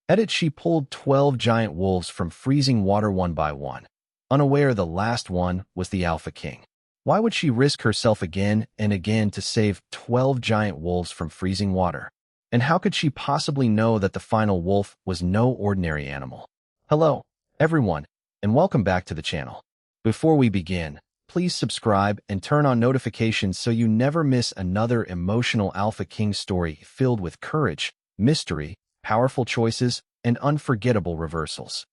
Edit: she pulled 12 giant wolves from freezing water one by one, unaware the last one was the Alpha King. Why would she risk herself again and again to save 12 giant wolves from freezing water? And how could she possibly know that the final wolf was no ordinary animal? Hello, everyone, and welcome back to the channel. Before we begin, please subscribe and turn on notifications so you never miss another emotional Alpha King story filled with courage, mystery, powerful choices, and unforgettable reversals.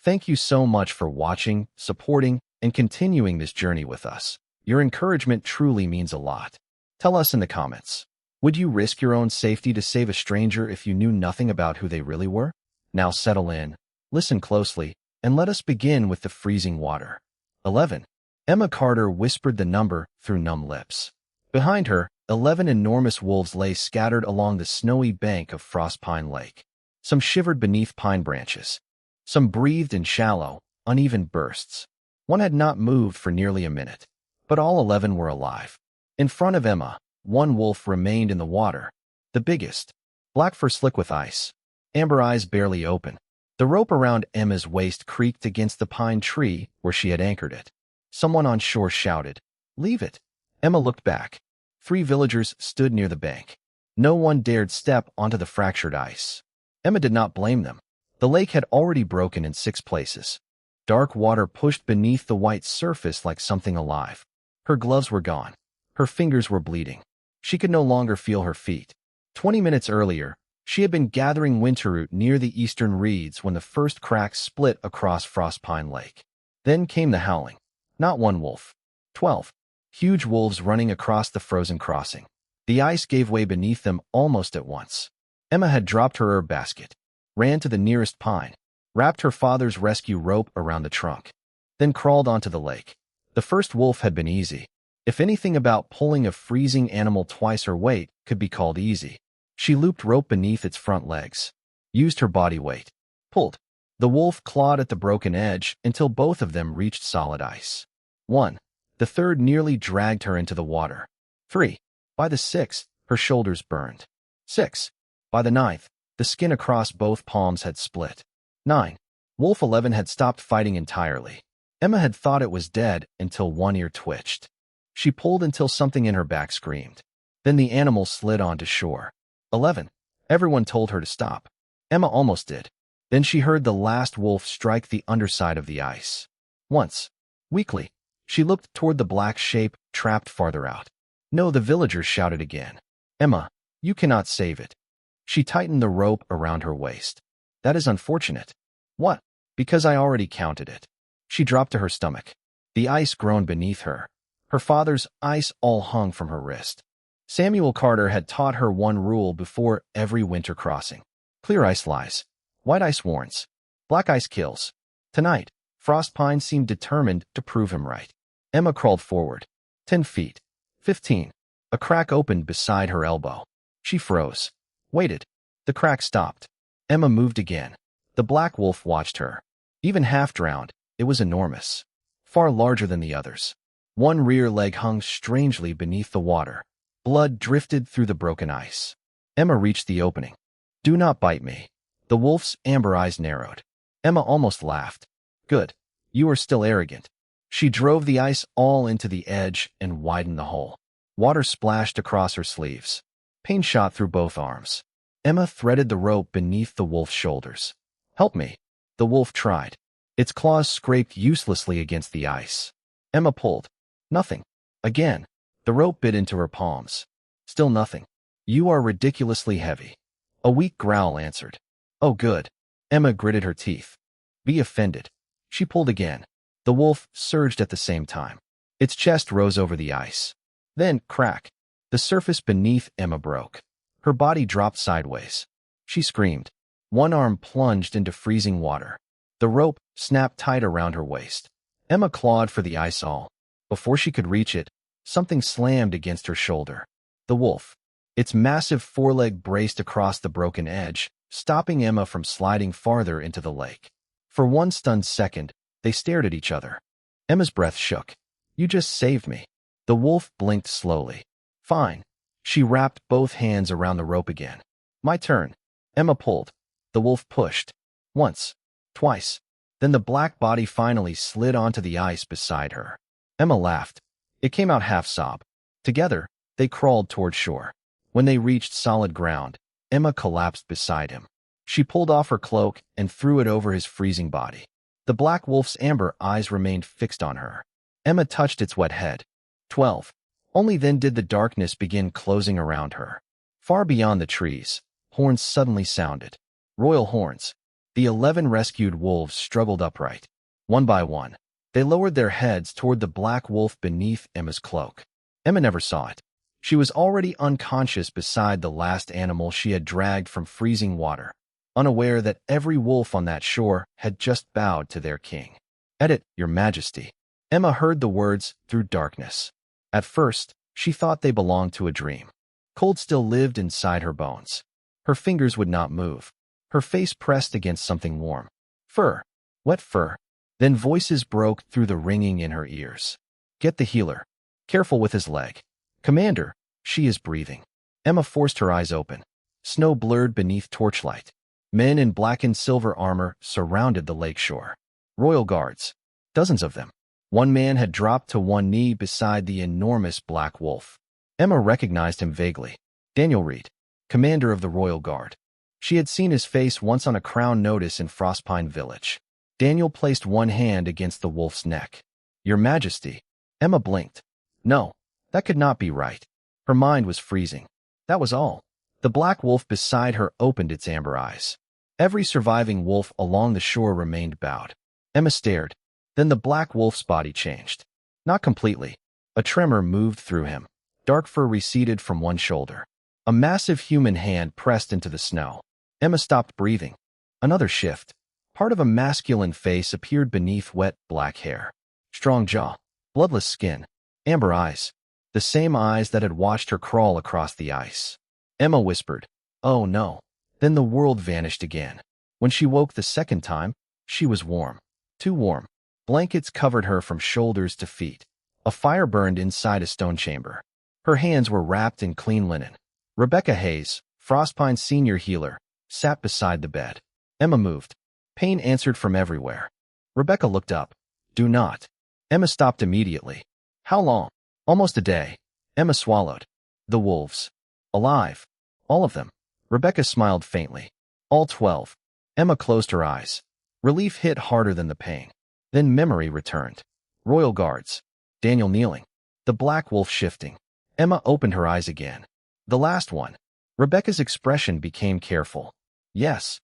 Thank you so much for watching, supporting, and continuing this journey with us. Your encouragement truly means a lot. Tell us in the comments, would you risk your own safety to save a stranger if you knew nothing about who they really were? Now settle in, listen closely, and let us begin with the freezing water. 11. Emma Carter whispered the number through numb lips. Behind her, 11 enormous wolves lay scattered along the snowy bank of Frost Pine Lake. Some shivered beneath pine branches. Some breathed in shallow, uneven bursts. One had not moved for nearly a minute, but all 11 were alive. In front of Emma, one wolf remained in the water, the biggest, black fur slick with ice, amber eyes barely open. The rope around Emma's waist creaked against the pine tree where she had anchored it. Someone on shore shouted, "Leave it." Emma looked back. 3 villagers stood near the bank. No one dared step onto the fractured ice. Emma did not blame them. The lake had already broken in 6 places. Dark water pushed beneath the white surface like something alive. Her gloves were gone. Her fingers were bleeding. She could no longer feel her feet. 20 minutes earlier, she had been gathering winterroot near the eastern reeds when the first crack split across Frost Pine Lake. Then came the howling. Not one wolf. 12. Huge wolves running across the frozen crossing. The ice gave way beneath them almost at once. Emma had dropped her herb basket, ran to the nearest pine, wrapped her father's rescue rope around the trunk, then crawled onto the lake. The first wolf had been easy. If anything about pulling a freezing animal twice her weight could be called easy. She looped rope beneath its front legs, used her body weight, pulled. The wolf clawed at the broken edge until both of them reached solid ice. 1. The third nearly dragged her into the water. 3. By the 6th, her shoulders burned. 6. By the 9th, the skin across both palms had split. 9. Wolf 11 had stopped fighting entirely. Emma had thought it was dead until one ear twitched. She pulled until something in her back screamed. Then the animal slid onto shore. 11. Everyone told her to stop. Emma almost did. Then she heard the last wolf strike the underside of the ice. Once. Weakly, she looked toward the black shape trapped farther out. No, the villagers shouted again. Emma, you cannot save it. She tightened the rope around her waist. That is unfortunate. What? Because I already counted it. She dropped to her stomach. The ice groaned beneath her. Her father's ice all hung from her wrist. Samuel Carter had taught her one rule before every winter crossing. Clear ice lies. White ice warns. Black ice kills. Tonight, Frost Pine seemed determined to prove him right. Emma crawled forward. 10 feet. 15. A crack opened beside her elbow. She froze. Waited. The crack stopped. Emma moved again. The black wolf watched her. Even half-drowned, it was enormous. Far larger than the others. One rear leg hung strangely beneath the water. Blood drifted through the broken ice. Emma reached the opening. Do not bite me. The wolf's amber eyes narrowed. Emma almost laughed. Good. You are still arrogant. She drove the ice all into the edge and widened the hole. Water splashed across her sleeves. Pain shot through both arms. Emma threaded the rope beneath the wolf's shoulders. Help me. The wolf tried. Its claws scraped uselessly against the ice. Emma pulled. Nothing. Again. The rope bit into her palms. Still nothing. You are ridiculously heavy. A weak growl answered. Oh, good. Emma gritted her teeth. Be offended. She pulled again. The wolf surged at the same time. Its chest rose over the ice. Then, crack. The surface beneath Emma broke. Her body dropped sideways. She screamed. One arm plunged into freezing water. The rope snapped tight around her waist. Emma clawed for the ice all. Before she could reach it, something slammed against her shoulder. The wolf. Its massive foreleg braced across the broken edge, stopping Emma from sliding farther into the lake. For one stunned second, they stared at each other. Emma's breath shook. You just saved me. The wolf blinked slowly. Fine. She wrapped both hands around the rope again. My turn. Emma pulled. The wolf pushed. Once. Twice. Then the black body finally slid onto the ice beside her. Emma laughed. It came out half-sob. Together, they crawled toward shore. When they reached solid ground, Emma collapsed beside him. She pulled off her cloak and threw it over his freezing body. The black wolf's amber eyes remained fixed on her. Emma touched its wet head. 12. Only then did the darkness begin closing around her. Far beyond the trees, horns suddenly sounded. Royal horns. The 11 rescued wolves struggled upright. One by one, they lowered their heads toward the black wolf beneath Emma's cloak. Emma never saw it. She was already unconscious beside the last animal she had dragged from freezing water, unaware that every wolf on that shore had just bowed to their king. "Edit, Your Majesty." Emma heard the words through darkness. At first, she thought they belonged to a dream. Cold still lived inside her bones. Her fingers would not move. Her face pressed against something warm. Fur. Wet fur. Then voices broke through the ringing in her ears. "Get the healer. Careful with his leg. Commander, she is breathing." Emma forced her eyes open. Snow blurred beneath torchlight. Men in black and silver armor surrounded the lakeshore. Royal guards. Dozens of them. One man had dropped to one knee beside the enormous black wolf. Emma recognized him vaguely. Daniel Reed, commander of the Royal Guard. She had seen his face once on a crown notice in Frostpine Village. Daniel placed one hand against the wolf's neck. "Your Majesty." Emma blinked. No, that could not be right. Her mind was freezing. That was all. The black wolf beside her opened its amber eyes. Every surviving wolf along the shore remained bowed. Emma stared. Then the black wolf's body changed. Not completely. A tremor moved through him. Dark fur receded from one shoulder. A massive human hand pressed into the snow. Emma stopped breathing. Another shift. Part of a masculine face appeared beneath wet, black hair. Strong jaw. Bloodless skin. Amber eyes. The same eyes that had watched her crawl across the ice. Emma whispered, "Oh no." Then the world vanished again. When she woke the second time, she was warm. Too warm. Blankets covered her from shoulders to feet. A fire burned inside a stone chamber. Her hands were wrapped in clean linen. Rebecca Hayes, Frostpine's senior healer, sat beside the bed. Emma moved. Pain answered from everywhere. Rebecca looked up. "Do not." Emma stopped immediately. "How long?" "Almost a day." Emma swallowed. "The wolves. Alive. All of them." Rebecca smiled faintly. "All 12. Emma closed her eyes. Relief hit harder than the pain. Then memory returned. Royal guards. Daniel kneeling. The black wolf shifting. Emma opened her eyes again. The last one. Rebecca's expression became careful. "Yes."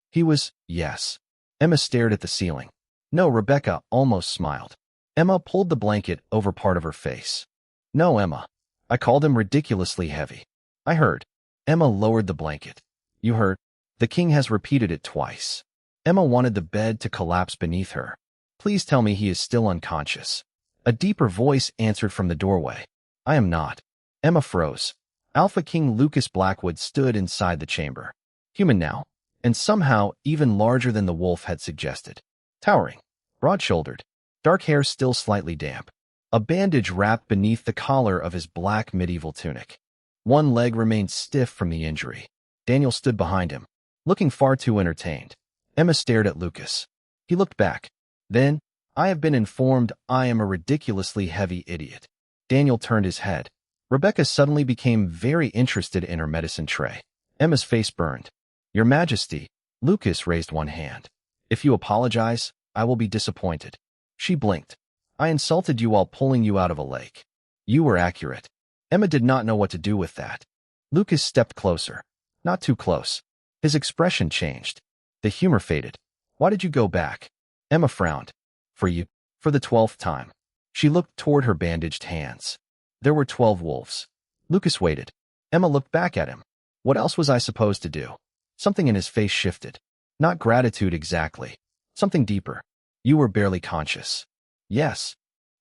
He was, "Yes." Emma stared at the ceiling. "No." Rebecca almost smiled. Emma pulled the blanket over part of her face. "No, Emma. I called him ridiculously heavy. I heard." Emma lowered the blanket. "You heard? The king has repeated it twice." Emma wanted the bed to collapse beneath her. "Please tell me he is still unconscious." A deeper voice answered from the doorway. "I am not." Emma froze. Alpha King Lucas Blackwood stood inside the chamber. Human now, and somehow even larger than the wolf had suggested. Towering, broad-shouldered, dark hair still slightly damp. A bandage wrapped beneath the collar of his black medieval tunic. One leg remained stiff from the injury. Daniel stood behind him, looking far too entertained. Emma stared at Lucas. He looked back. Then, "I have been informed I am a ridiculously heavy idiot." Daniel turned his head. Rebecca suddenly became very interested in her medicine tray. Emma's face burned. "Your Majesty." Lucas raised one hand. "If you apologize, I will be disappointed." She blinked. "I insulted you while pulling you out of a lake." "You were accurate." Emma did not know what to do with that. Lucas stepped closer. Not too close. His expression changed. The humor faded. "Why did you go back?" Emma frowned. "For you." For the 12th time. She looked toward her bandaged hands. There were 12 wolves. Lucas waited. Emma looked back at him. What else was I supposed to do? Something in his face shifted. Not gratitude exactly. Something deeper. "You were barely conscious." "Yes."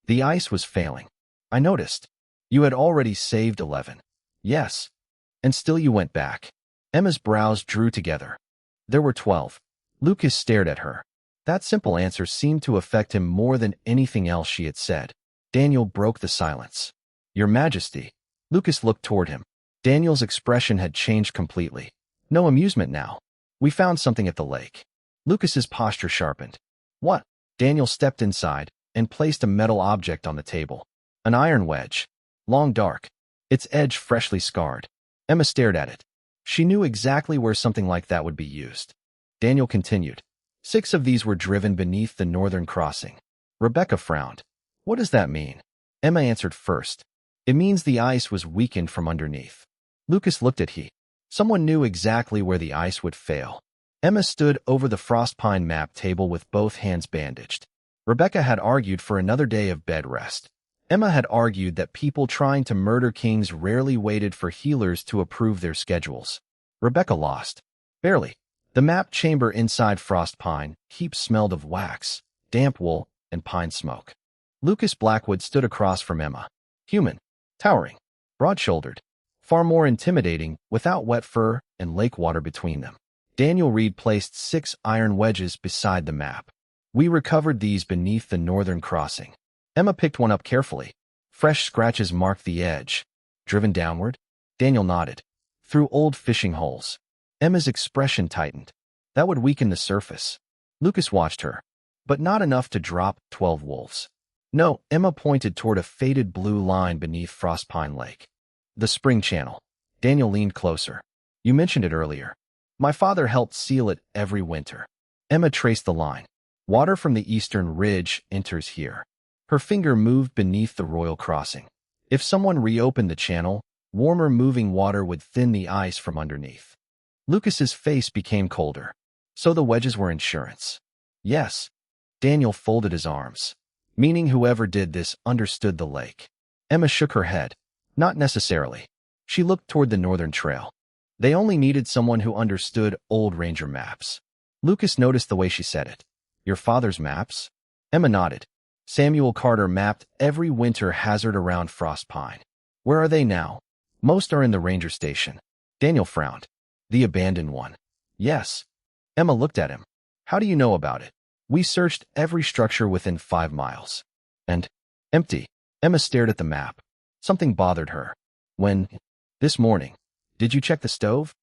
"The ice was failing. I noticed. You had already saved 11. "Yes." "And still you went back." Emma's brows drew together. There were 12. Lucas stared at her. That simple answer seemed to affect him more than anything else she had said. Daniel broke the silence. "Your Majesty." Lucas looked toward him. Daniel's expression had changed completely. No amusement now. We found something at the lake. Lucas's posture sharpened. What? Daniel stepped inside and placed a metal object on the table. An iron wedge. Long dark. Its edge freshly scarred. Emma stared at it. She knew exactly where something like that would be used. Daniel continued. 6 of these were driven beneath the northern crossing. Rebecca frowned. What does that mean? Emma answered first. It means the ice was weakened from underneath. Lucas looked at he. Someone knew exactly where the ice would fail. Emma stood over the Frostpine map table with both hands bandaged. Rebecca had argued for another day of bed rest. Emma had argued that people trying to murder kings rarely waited for healers to approve their schedules. Rebecca lost. Barely. The map chamber inside Frostpine Keep smelled of wax, damp wool, and pine smoke. Lucas Blackwood stood across from Emma. Human. Towering. Broad-shouldered. Far more intimidating, without wet fur and lake water between them. Daniel Reed placed 6 iron wedges beside the map. We recovered these beneath the northern crossing. Emma picked one up carefully. Fresh scratches marked the edge. Driven downward? Daniel nodded. Through old fishing holes. Emma's expression tightened. That would weaken the surface. Lucas watched her. But not enough to drop 12 wolves. No, Emma pointed toward a faded blue line beneath Frostpine Lake. The spring channel. Daniel leaned closer. You mentioned it earlier. My father helped seal it every winter. Emma traced the line. Water from the eastern ridge enters here. Her finger moved beneath the royal crossing. If someone reopened the channel, warmer moving water would thin the ice from underneath. Lucas's face became colder. So the wedges were insurance. Yes. Daniel folded his arms. Meaning whoever did this understood the lake. Emma shook her head. Not necessarily. She looked toward the northern trail. They only needed someone who understood old ranger maps. Lucas noticed the way she said it. Your father's maps? Emma nodded. Samuel Carter mapped every winter hazard around Frostpine. Where are they now? Most are in the ranger station. Daniel frowned. The abandoned one. Yes. Emma looked at him. How do you know about it? We searched every structure within 5 miles. And? Empty. Emma stared at the map. Something bothered her. When? This morning. Did you check the stove?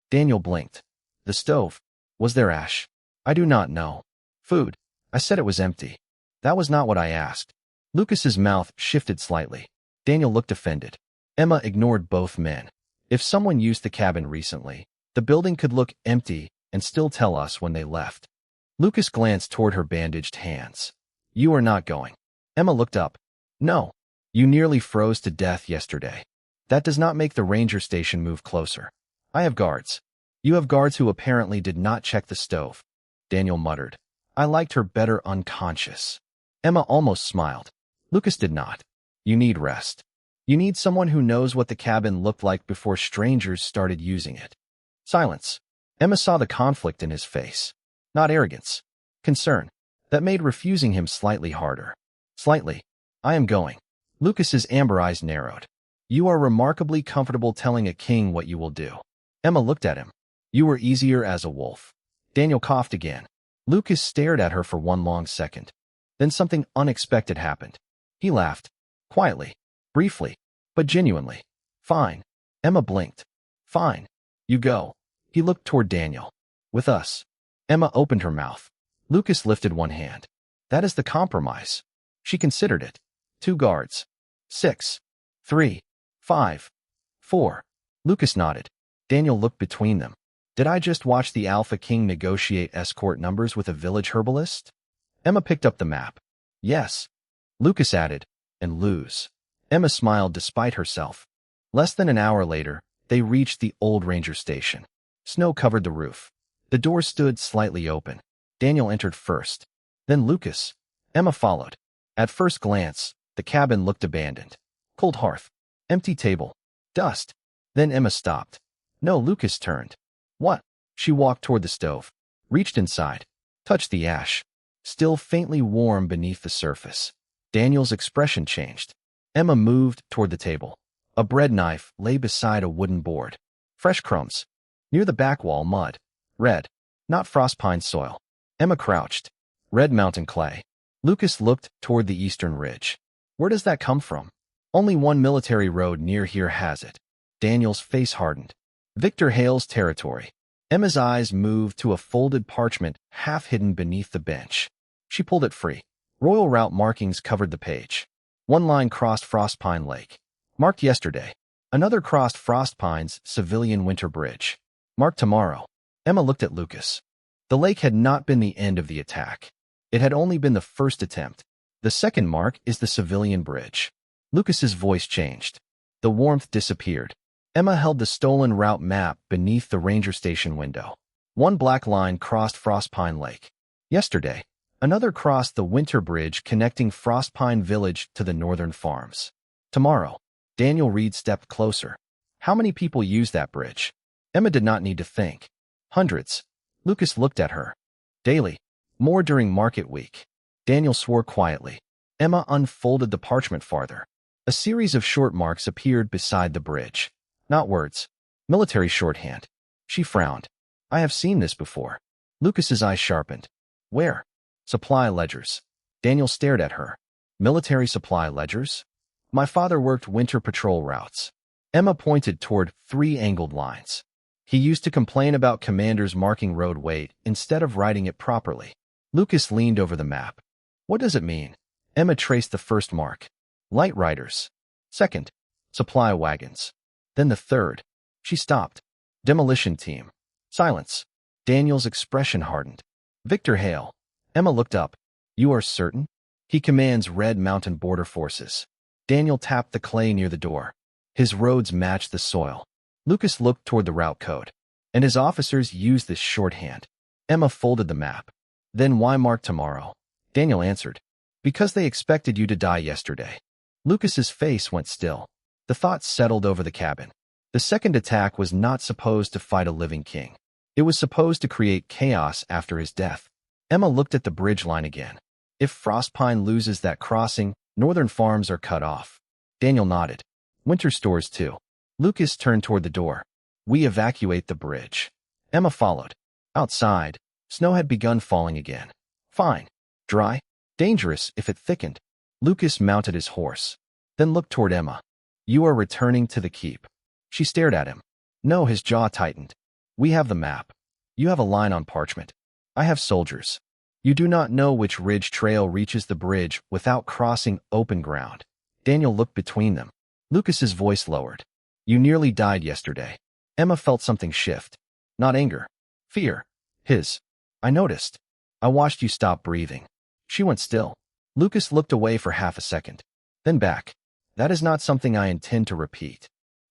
Daniel blinked. The stove. Was there ash? I do not know. Food. I said it was empty. That was not what I asked. Lucas's mouth shifted slightly. Daniel looked offended. Emma ignored both men. If someone used the cabin recently, the building could look empty and still tell us when they left. Lucas glanced toward her bandaged hands. You are not going. Emma looked up. No. You nearly froze to death yesterday. That does not make the ranger station move closer. I have guards. You have guards who apparently did not check the stove. Daniel muttered. I liked her better unconscious. Emma almost smiled. Lucas did not. You need rest. You need someone who knows what the cabin looked like before strangers started using it. Silence. Emma saw the conflict in his face. Not arrogance. Concern. That made refusing him slightly harder. Slightly. I am going. Lucas's amber eyes narrowed. You are remarkably comfortable telling a king what you will do. Emma looked at him. You were easier as a wolf. Daniel coughed again. Lucas stared at her for one long second. Then something unexpected happened. He laughed. Quietly. Briefly. But genuinely. Fine. Emma blinked. Fine. You go. He looked toward Daniel. With us. Emma opened her mouth. Lucas lifted one hand. That is the compromise. She considered it. 2 guards. 6. 3. 5. 4. Lucas nodded. Daniel looked between them. Did I just watch the Alpha King negotiate escort numbers with a village herbalist? Emma picked up the map. Yes. Lucas added. And lose. Emma smiled despite herself. Less than an hour later, they reached the old ranger station. Snow covered the roof. The door stood slightly open. Daniel entered first. Then Lucas. Emma followed. At first glance, the cabin looked abandoned. Cold hearth. Empty table. Dust. Then Emma stopped. No, Lucas turned. What? She walked toward the stove. Reached inside. Touched the ash. Still faintly warm beneath the surface. Daniel's expression changed. Emma moved toward the table. A bread knife lay beside a wooden board. Fresh crumbs. Near the back wall, mud. Red. Not Frostpine soil. Emma crouched. Red mountain clay. Lucas looked toward the eastern ridge. Where does that come from? Only one military road near here has it. Daniel's face hardened. Victor Hale's territory. Emma's eyes moved to a folded parchment half hidden beneath the bench. She pulled it free. Royal route markings covered the page. One line crossed Frostpine Lake, marked yesterday. Another crossed Frostpine's civilian winter bridge, marked tomorrow. Emma looked at Lucas. The lake had not been the end of the attack. It had only been the first attempt. The second mark is the civilian bridge. Lucas's voice changed. The warmth disappeared. Emma held the stolen route map beneath the ranger station window. One black line crossed Frostpine Lake. Yesterday, another crossed the winter bridge connecting Frostpine Village to the northern farms. Tomorrow. Daniel Reed stepped closer. How many people use that bridge? Emma did not need to think. Hundreds. Lucas looked at her. Daily. More during market week. Daniel swore quietly. Emma unfolded the parchment farther. A series of short marks appeared beside the bridge. Not words. Military shorthand. She frowned. I have seen this before. Lucas's eyes sharpened. Where? Supply ledgers. Daniel stared at her. Military supply ledgers? My father worked winter patrol routes. Emma pointed toward 3 angled lines. He used to complain about commanders marking road weight instead of writing it properly. Lucas leaned over the map. What does it mean? Emma traced the first mark. Light riders. Second, supply wagons. Then the third. She stopped. Demolition team. Silence. Daniel's expression hardened. Victor Hale. Emma looked up. You are certain? He commands Red Mountain Border Forces. Daniel tapped the clay near the door. His roads matched the soil. Lucas looked toward the route code. And his officers used this shorthand. Emma folded the map. Then why mark tomorrow? Daniel answered. Because they expected you to die yesterday. Lucas's face went still. The thought settled over the cabin. The second attack was not supposed to fight a living king. It was supposed to create chaos after his death. Emma looked at the bridge line again. If Frostpine loses that crossing, northern farms are cut off. Daniel nodded. Winter stores too. Lucas turned toward the door. We evacuate the bridge. Emma followed. Outside, snow had begun falling again. Fine. Dry. Dangerous if it thickened. Lucas mounted his horse. Then looked toward Emma. You are returning to the keep. She stared at him. No, his jaw tightened. We have the map. You have a line on parchment. I have soldiers. You do not know which ridge trail reaches the bridge without crossing open ground. Daniel looked between them. Lucas's voice lowered. You nearly died yesterday. Emma felt something shift. Not anger. Fear. His. I noticed. I watched you stop breathing. She went still. Lucas looked away for half a second. Then back. That is not something I intend to repeat.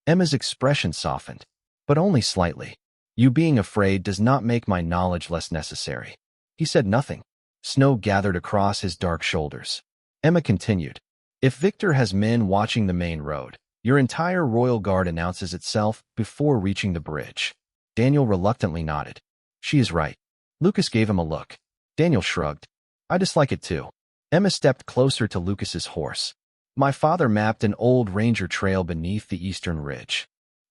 Emma's expression softened. But only slightly. You being afraid does not make my knowledge less necessary. He said nothing. Snow gathered across his dark shoulders. Emma continued. If Victor has men watching the main road, your entire royal guard announces itself before reaching the bridge. Daniel reluctantly nodded. She is right. Lucas gave him a look. Daniel shrugged. I dislike it too. Emma stepped closer to Lucas's horse. My father mapped an old ranger trail beneath the eastern ridge.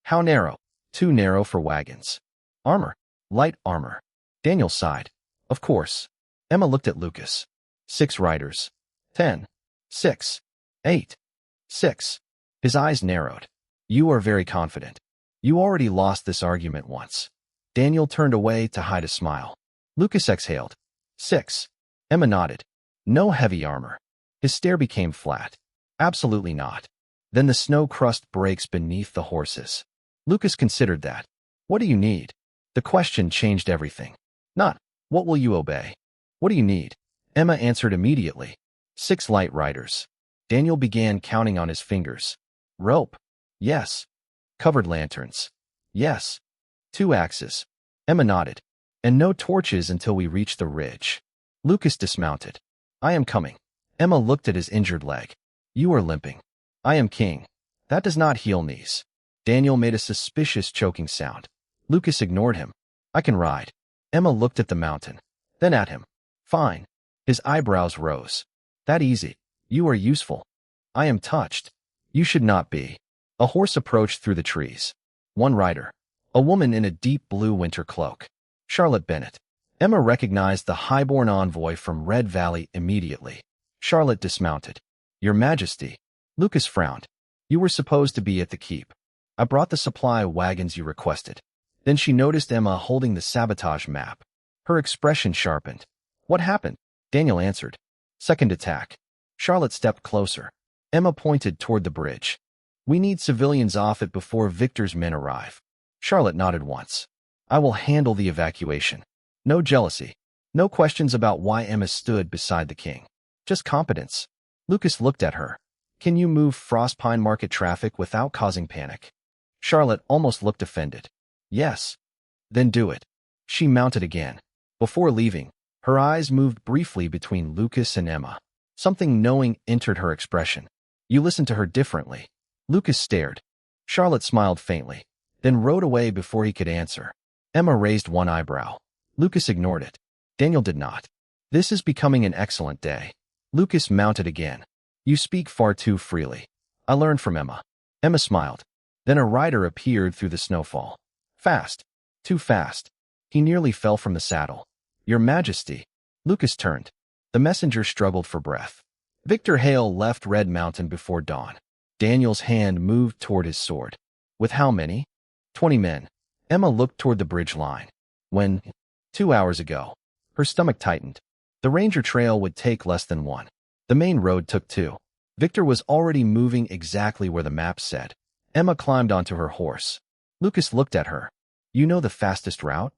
How narrow? Too narrow for wagons. Armor. Light armor. Daniel sighed. Of course. Emma looked at Lucas. 6 riders. 10. 6. 8. 6. His eyes narrowed. You are very confident. You already lost this argument once. Daniel turned away to hide a smile. Lucas exhaled. 6. Emma nodded. No heavy armor. His stare became flat. Absolutely not. Then the snow crust breaks beneath the horses. Lucas considered that. What do you need? The question changed everything. Not, what will you obey? What do you need? Emma answered immediately. 6 light riders. Daniel began counting on his fingers. Rope. Yes. Covered lanterns. Yes. 2 axes. Emma nodded. And no torches until we reach the ridge. Lucas dismounted. I am coming. Emma looked at his injured leg. You are limping. I am king. That does not heal knees. Daniel made a suspicious choking sound. Lucas ignored him. I can ride. Emma looked at the mountain. Then at him. Fine. His eyebrows rose. That easy. You are useful. I am touched. You should not be. A horse approached through the trees. 1 rider. A woman in a deep blue winter cloak. Charlotte Bennett. Emma recognized the highborn envoy from Red Valley immediately. Charlotte dismounted. Your Majesty. Lucas frowned. You were supposed to be at the keep. I brought the supply wagons you requested. Then she noticed Emma holding the sabotage map. Her expression sharpened. What happened? Daniel answered. Second attack. Charlotte stepped closer. Emma pointed toward the bridge. We need civilians off it before Victor's men arrive. Charlotte nodded once. I will handle the evacuation. No jealousy. No questions about why Emma stood beside the king. Just competence. Lucas looked at her. Can you move Frostpine Market traffic without causing panic? Charlotte almost looked offended. Yes. Then do it. She mounted again. Before leaving, her eyes moved briefly between Lucas and Emma. Something knowing entered her expression. You listened to her differently. Lucas stared. Charlotte smiled faintly, then rode away before he could answer. Emma raised one eyebrow. Lucas ignored it. Daniel did not. This is becoming an excellent day. Lucas mounted again. You speak far too freely. I learned from Emma. Emma smiled. Then a rider appeared through the snowfall. Fast. Too fast. He nearly fell from the saddle. Your Majesty. Lucas turned. The messenger struggled for breath. Victor Hale left Red Mountain before dawn. Daniel's hand moved toward his sword. With how many? 20 men. Emma looked toward the bridge line. When? 2 hours ago. Her stomach tightened. The ranger trail would take less than 1. The main road took 2. Victor was already moving exactly where the map said. Emma climbed onto her horse. Lucas looked at her. You know the fastest route?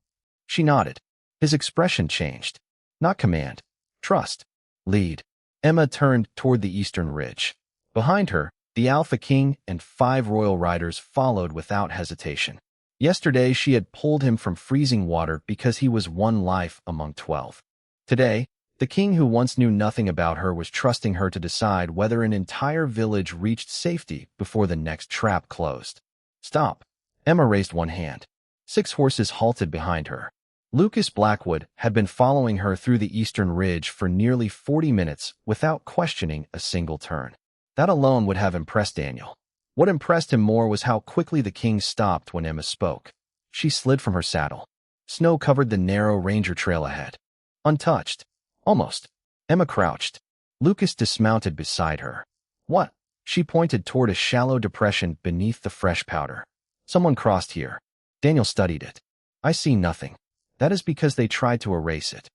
She nodded. His expression changed. Not command. Trust. Lead. Emma turned toward the eastern ridge. Behind her, the Alpha King and 5 royal riders followed without hesitation. Yesterday she had pulled him from freezing water because he was 1 life among 12. Today, the king who once knew nothing about her was trusting her to decide whether an entire village reached safety before the next trap closed. Stop. Emma raised one hand. 6 horses halted behind her. Lucas Blackwood had been following her through the eastern ridge for nearly 40 minutes without questioning a single turn. That alone would have impressed Daniel. What impressed him more was how quickly the king stopped when Emma spoke. She slid from her saddle. Snow covered the narrow ranger trail ahead. Untouched. Almost. Emma crouched. Lucas dismounted beside her. What? She pointed toward a shallow depression beneath the fresh powder. Someone crossed here. Daniel studied it. I see nothing. That is because they tried to erase it.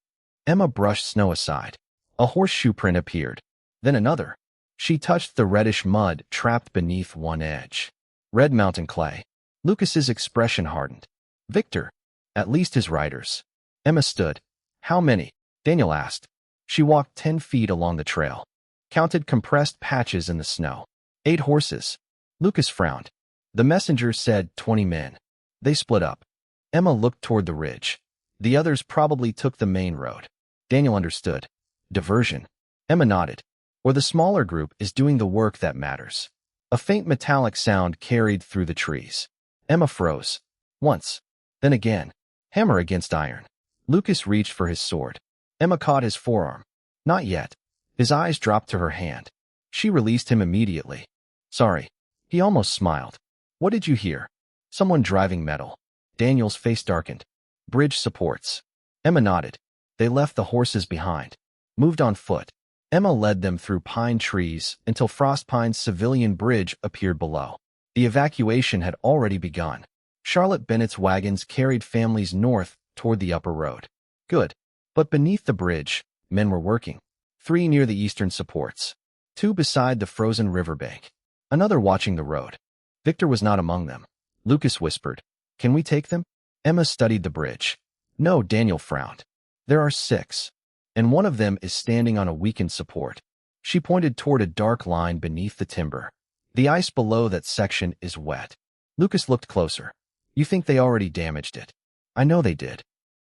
Emma brushed snow aside. A horseshoe print appeared. Then another. She touched the reddish mud trapped beneath one edge. Red mountain clay. Lucas's expression hardened. Victor. At least his riders. Emma stood. How many? Daniel asked. She walked 10 feet along the trail. Counted compressed patches in the snow. 8 horses. Lucas frowned. The messenger said 20 men. They split up. Emma looked toward the ridge. The others probably took the main road. Daniel understood. Diversion. Emma nodded. Or the smaller group is doing the work that matters. A faint metallic sound carried through the trees. Emma froze. Once. Then again. Hammer against iron. Lucas reached for his sword. Emma caught his forearm. Not yet. His eyes dropped to her hand. She released him immediately. Sorry. He almost smiled. What did you hear? Someone driving metal. Daniel's face darkened. Bridge supports. Emma nodded. They left the horses behind. Moved on foot. Emma led them through pine trees until Frostpine's civilian bridge appeared below. The evacuation had already begun. Charlotte Bennett's wagons carried families north toward the upper road. Good. But beneath the bridge, men were working. 3 near the eastern supports. 2 beside the frozen riverbank. Another watching the road. Victor was not among them. Lucas whispered, Can we take them? Emma studied the bridge. No, Daniel frowned. There are 6. And one of them is standing on a weakened support. She pointed toward a dark line beneath the timber. The ice below that section is wet. Lucas looked closer. You think they already damaged it? I know they did.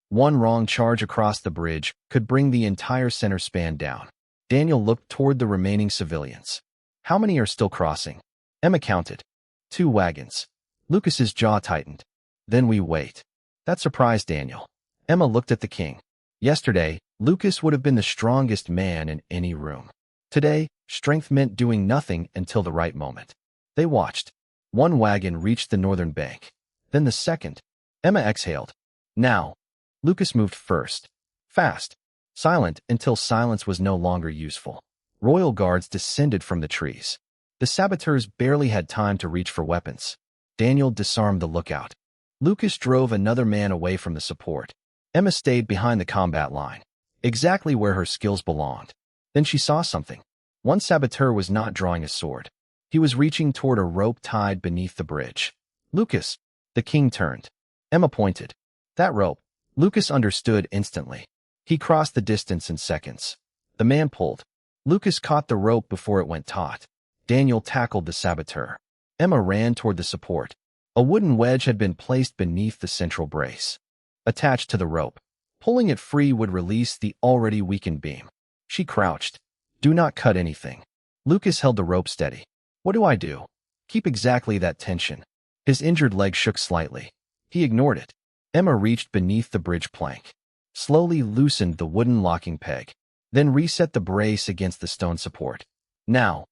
One wrong charge across the bridge could bring the entire center span down. Daniel looked toward the remaining civilians. How many are still crossing? Emma counted. 2 wagons. Lucas's jaw tightened. Then we wait. That surprised Daniel. Emma looked at the king. Yesterday, Lucas would have been the strongest man in any room. Today, strength meant doing nothing until the right moment. They watched. 1 wagon reached the northern bank. Then the second. Emma exhaled. Now. Lucas moved first. Fast. Silent until silence was no longer useful. Royal guards descended from the trees. The saboteurs barely had time to reach for weapons. Daniel disarmed the lookout. Lucas drove another man away from the support. Emma stayed behind the combat line, exactly where her skills belonged. Then she saw something. One saboteur was not drawing a sword. He was reaching toward a rope tied beneath the bridge. Lucas. The king turned. Emma pointed. That rope. Lucas understood instantly. He crossed the distance in seconds. The man pulled. Lucas caught the rope before it went taut. Daniel tackled the saboteur. Emma ran toward the support. A wooden wedge had been placed beneath the central brace, attached to the rope. Pulling it free would release the already weakened beam. She crouched. Do not cut anything. Lucas held the rope steady. What do I do? Keep exactly that tension. His injured leg shook slightly. He ignored it. Emma reached beneath the bridge plank, slowly loosened the wooden locking peg, then reset the brace against the stone support. Now,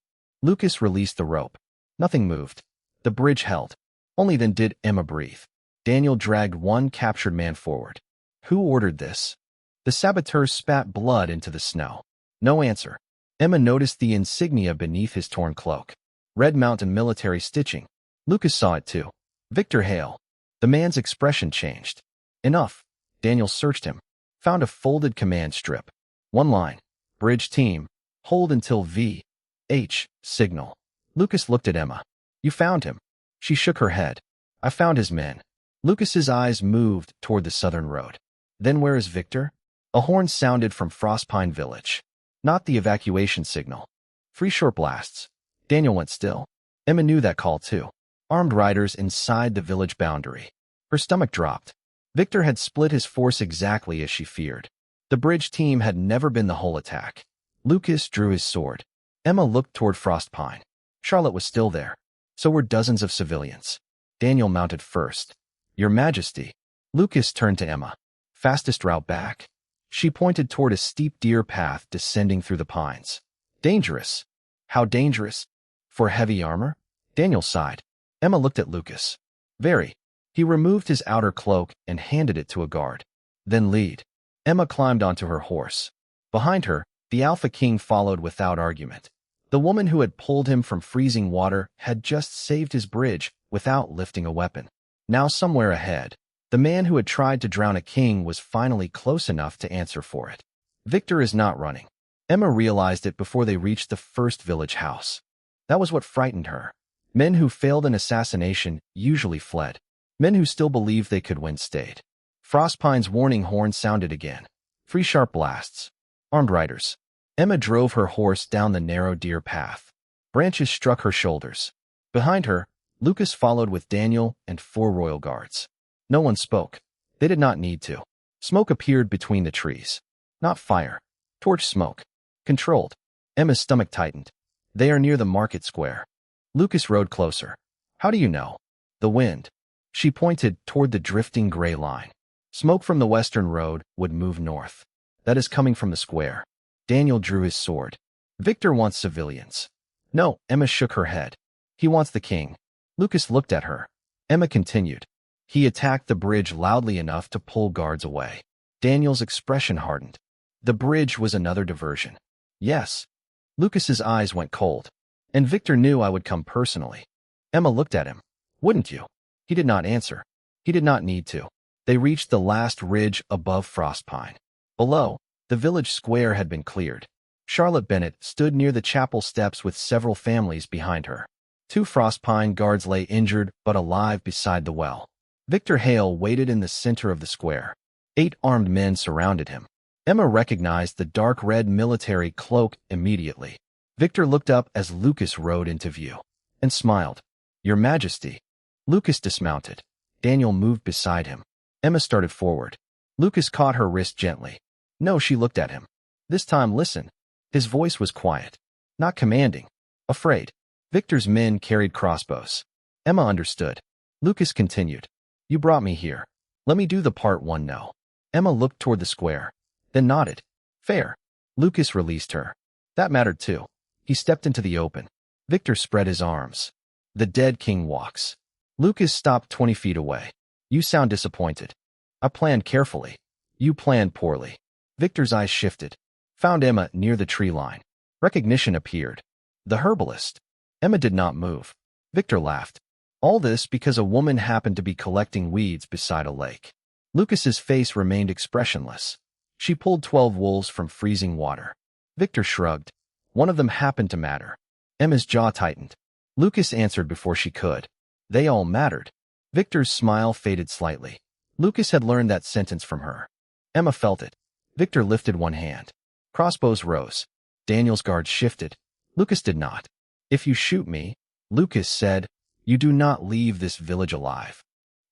Lucas released the rope. Nothing moved. The bridge held. Only then did Emma breathe. Daniel dragged one captured man forward. Who ordered this? The saboteur spat blood into the snow. No answer. Emma noticed the insignia beneath his torn cloak. Red Mountain military stitching. Lucas saw it too. Victor Hale. The man's expression changed. Enough. Daniel searched him. Found a folded command strip. One line. Bridge team. Hold until V.H. signal. Lucas looked at Emma. You found him. She shook her head. I found his men. Lucas's eyes moved toward the southern road. Then where is Victor? A horn sounded from Frostpine Village. Not the evacuation signal. 3 short blasts. Daniel went still. Emma knew that call too. Armed riders inside the village boundary. Her stomach dropped. Victor had split his force exactly as she feared. The bridge team had never been the whole attack. Lucas drew his sword. Emma looked toward Frostpine. Charlotte was still there. So were dozens of civilians. Daniel mounted first. Your Majesty. Lucas turned to Emma. Fastest route back. She pointed toward a steep deer path descending through the pines. Dangerous. How dangerous? For heavy armor? Daniel sighed. Emma looked at Lucas. Very. He removed his outer cloak and handed it to a guard. Then lead. Emma climbed onto her horse. Behind her, the Alpha King followed without argument. The woman who had pulled him from freezing water had just saved his bridge without lifting a weapon. Now somewhere ahead, the man who had tried to drown a king was finally close enough to answer for it. Victor is not running. Emma realized it before they reached the first village house. That was what frightened her. Men who failed an assassination usually fled. Men who still believed they could win stayed. Frostpine's warning horn sounded again. 3 sharp blasts. Armed riders. Emma drove her horse down the narrow deer path. Branches struck her shoulders. Behind her, Lucas followed with Daniel and 4 royal guards. No one spoke. They did not need to. Smoke appeared between the trees. Not fire. Torch smoke. Controlled. Emma's stomach tightened. They are near the market square. Lucas rode closer. How do you know? The wind. She pointed toward the drifting gray line. Smoke from the western road would move north. That is coming from the square. Daniel drew his sword. Victor wants civilians. No, Emma shook her head. He wants the king. Lucas looked at her. Emma continued. He attacked the bridge loudly enough to pull guards away. Daniel's expression hardened. The bridge was another diversion. Yes. Lucas's eyes went cold. And Victor knew I would come personally. Emma looked at him. Wouldn't you? He did not answer. He did not need to. They reached the last ridge above Frostpine. Below, the village square had been cleared. Charlotte Bennett stood near the chapel steps with several families behind her. 2 Frostpine guards lay injured but alive beside the well. Victor Hale waited in the center of the square. 8 armed men surrounded him. Emma recognized the dark red military cloak immediately. Victor looked up as Lucas rode into view and smiled. Your Majesty. Lucas dismounted. Daniel moved beside him. Emma started forward. Lucas caught her wrist gently. No, she looked at him. This time, listen. His voice was quiet. Not commanding. Afraid. Victor's men carried crossbows. Emma understood. Lucas continued. You brought me here. Let me do the part 1 no. Emma looked toward the square, then nodded. Fair. Lucas released her. That mattered too. He stepped into the open. Victor spread his arms. The dead king walks. Lucas stopped 20 feet away. You sound disappointed. I planned carefully. You planned poorly. Victor's eyes shifted. Found Emma near the tree line. Recognition appeared. The herbalist. Emma did not move. Victor laughed. All this because a woman happened to be collecting weeds beside a lake. Lucas's face remained expressionless. She pulled 12 wolves from freezing water. Victor shrugged. One of them happened to matter. Emma's jaw tightened. Lucas answered before she could. They all mattered. Victor's smile faded slightly. Lucas had learned that sentence from her. Emma felt it. Victor lifted one hand. Crossbows rose. Daniel's guard shifted. Lucas did not. If you shoot me, Lucas said, you do not leave this village alive.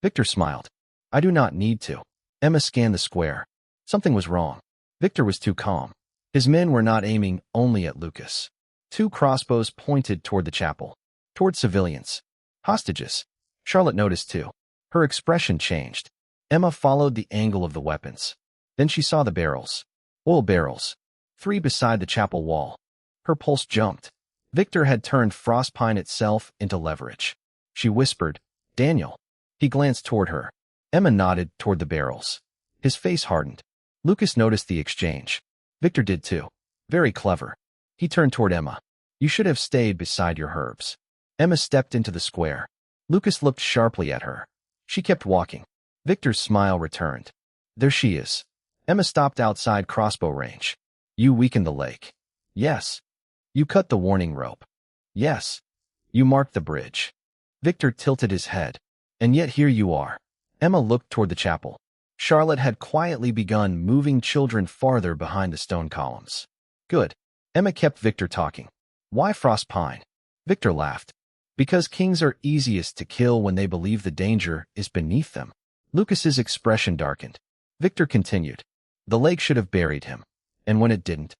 Victor smiled. I do not need to. Emma scanned the square. Something was wrong. Victor was too calm. His men were not aiming only at Lucas. 2 crossbows pointed toward the chapel. Toward civilians. Hostages. Charlotte noticed too. Her expression changed. Emma followed the angle of the weapons. Then she saw the barrels. Oil barrels. 3 beside the chapel wall. Her pulse jumped. Victor had turned Frostpine itself into leverage. She whispered, Daniel. He glanced toward her. Emma nodded toward the barrels. His face hardened. Lucas noticed the exchange. Victor did too. Very clever. He turned toward Emma. You should have stayed beside your herbs. Emma stepped into the square. Lucas looked sharply at her. She kept walking. Victor's smile returned. There she is. Emma stopped outside crossbow range. You weakened the lake. Yes. You cut the warning rope. Yes. You marked the bridge. Victor tilted his head. And yet here you are. Emma looked toward the chapel. Charlotte had quietly begun moving children farther behind the stone columns. Good. Emma kept Victor talking. Why Frostpine? Victor laughed. Because kings are easiest to kill when they believe the danger is beneath them. Lucas's expression darkened. Victor continued. The lake should have buried him. And when it didn't,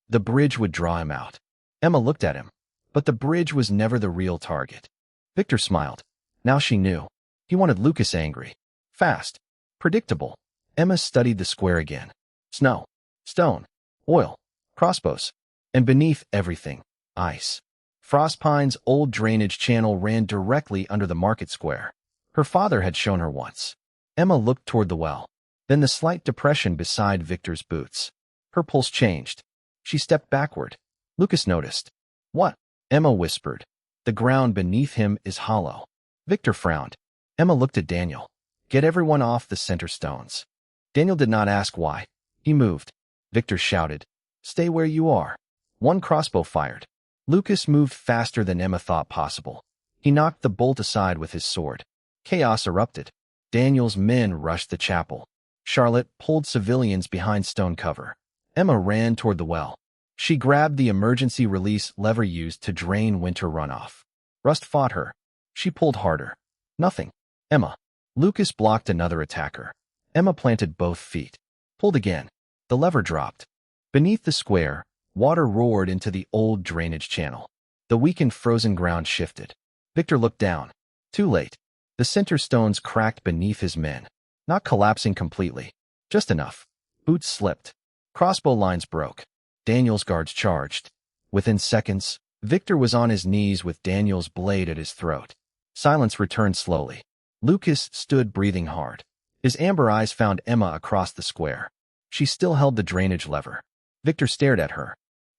the bridge would draw him out. Emma looked at him. But the bridge was never the real target. Victor smiled. Now she knew. He wanted Lucas angry. Fast. Predictable. Emma studied the square again. Snow. Stone. Oil. Crossbows. And beneath everything, ice. Frostpine's old drainage channel ran directly under the market square. Her father had shown her once. Emma looked toward the well. Then the slight depression beside Victor's boots. Her pulse changed. She stepped backward. Lucas noticed. What? Emma whispered. The ground beneath him is hollow. Victor frowned. Emma looked at Daniel. Get everyone off the center stones. Daniel did not ask why. He moved. Victor shouted. Stay where you are. One crossbow fired. Lucas moved faster than Emma thought possible. He knocked the bolt aside with his sword. Chaos erupted. Daniel's men rushed the chapel. Charlotte pulled civilians behind stone cover. Emma ran toward the well. She grabbed the emergency release lever used to drain winter runoff. Rust fought her. She pulled harder. Nothing. Emma. Lucas blocked another attacker. Emma planted both feet. Pulled again. The lever dropped. Beneath the square, water roared into the old drainage channel. The weakened frozen ground shifted. Victor looked down. Too late. The center stones cracked beneath his men. Not collapsing completely. Just enough. Boots slipped. Crossbow lines broke. Daniel's guards charged. Within seconds, Victor was on his knees with Daniel's blade at his throat. Silence returned slowly. Lucas stood breathing hard. His amber eyes found Emma across the square. She still held the drainage lever. Victor stared at her.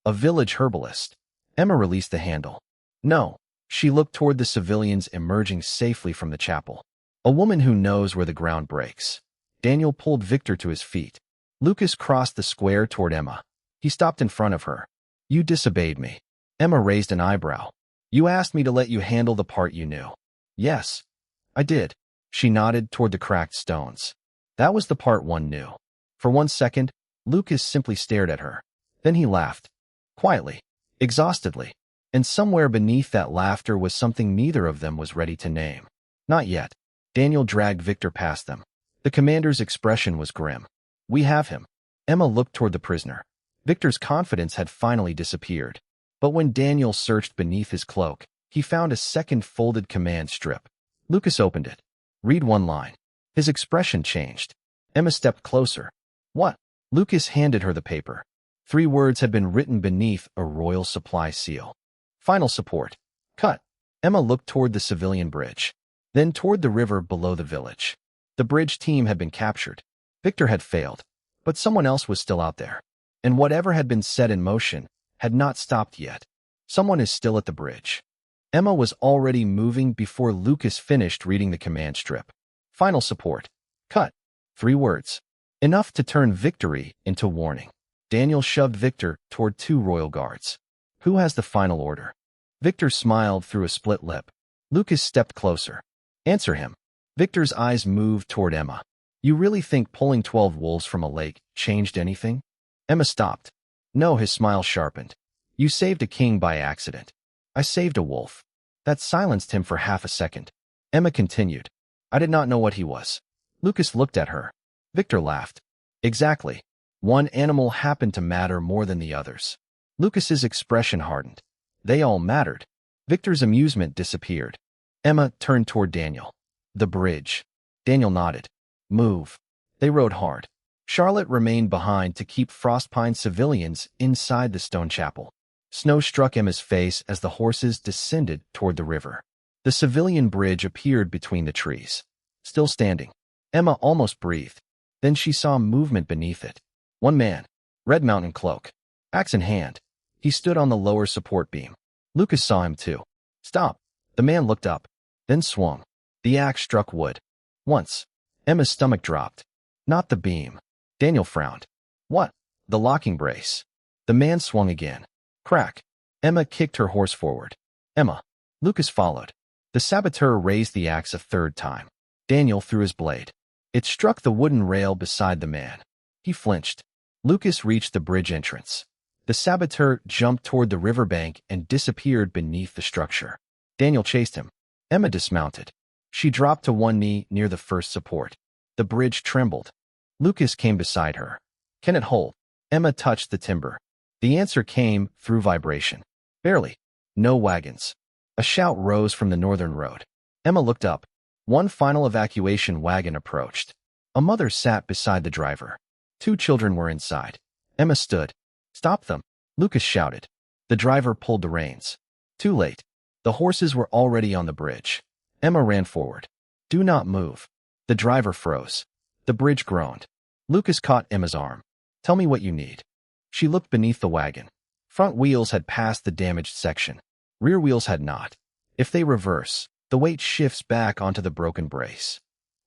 A village herbalist. Emma released the handle. No. She looked toward the civilians emerging safely from the chapel. A woman who knows where the ground breaks. Daniel pulled Victor to his feet. Lucas crossed the square toward Emma. He stopped in front of her. You disobeyed me. Emma raised an eyebrow. You asked me to let you handle the part you knew. Yes. I did. She nodded toward the cracked stones. That was the part one knew. For 1 second, Lucas simply stared at her. Then he laughed. Quietly. Exhaustedly. And somewhere beneath that laughter was something neither of them was ready to name. Not yet. Daniel dragged Victor past them. The commander's expression was grim. We have him. Emma looked toward the prisoner. Victor's confidence had finally disappeared. But when Daniel searched beneath his cloak, he found a second folded command strip. Lucas opened it. Read one line. His expression changed. Emma stepped closer. What? Lucas handed her the paper. 3 words had been written beneath a royal supply seal. Final support. Cut. Emma looked toward the civilian bridge. Then toward the river below the village. The bridge team had been captured. Victor had failed. But someone else was still out there. And whatever had been set in motion had not stopped yet. Someone is still at the bridge. Emma was already moving before Lucas finished reading the command strip. Final support. Cut. 3 words. Enough to turn victory into warning. Daniel shoved Victor toward 2 royal guards. Who has the final order? Victor smiled through a split lip. Lucas stepped closer. Answer him. Victor's eyes moved toward Emma. You really think pulling 12 wolves from a lake changed anything? Emma stopped. No, his smile sharpened. You saved a king by accident. I saved a wolf. That silenced him for half a second. Emma continued. I did not know what he was. Lucas looked at her. Victor laughed. Exactly. One animal happened to matter more than the others. Lucas's expression hardened. They all mattered. Victor's amusement disappeared. Emma turned toward Daniel. The bridge. Daniel nodded. Move. They rode hard. Charlotte remained behind to keep Frostpine civilians inside the stone chapel. Snow struck Emma's face as the horses descended toward the river. The civilian bridge appeared between the trees. Still standing. Emma almost breathed. Then she saw movement beneath it. One man. Red mountain cloak. Axe in hand. He stood on the lower support beam. Lucas saw him too. Stop. The man looked up. Then swung. The axe struck wood. Once. Emma's stomach dropped. Not the beam. Daniel frowned. What? The locking brace. The man swung again. Crack. Emma kicked her horse forward. Emma. Lucas followed. The saboteur raised the axe a 3rd time. Daniel threw his blade. It struck the wooden rail beside the man. He flinched. Lucas reached the bridge entrance. The saboteur jumped toward the riverbank and disappeared beneath the structure. Daniel chased him. Emma dismounted. She dropped to one knee near the first support. The bridge trembled. Lucas came beside her. Can it hold? Emma touched the timber. The answer came through vibration. Barely. No wagons. A shout rose from the northern road. Emma looked up. One final evacuation wagon approached. A mother sat beside the driver. 2 children were inside. Emma stood. Stop them. Lucas shouted. The driver pulled the reins. Too late. The horses were already on the bridge. Emma ran forward. Do not move. The driver froze. The bridge groaned. Lucas caught Emma's arm. Tell me what you need. She looked beneath the wagon. Front wheels had passed the damaged section. Rear wheels had not. If they reverse, the weight shifts back onto the broken brace.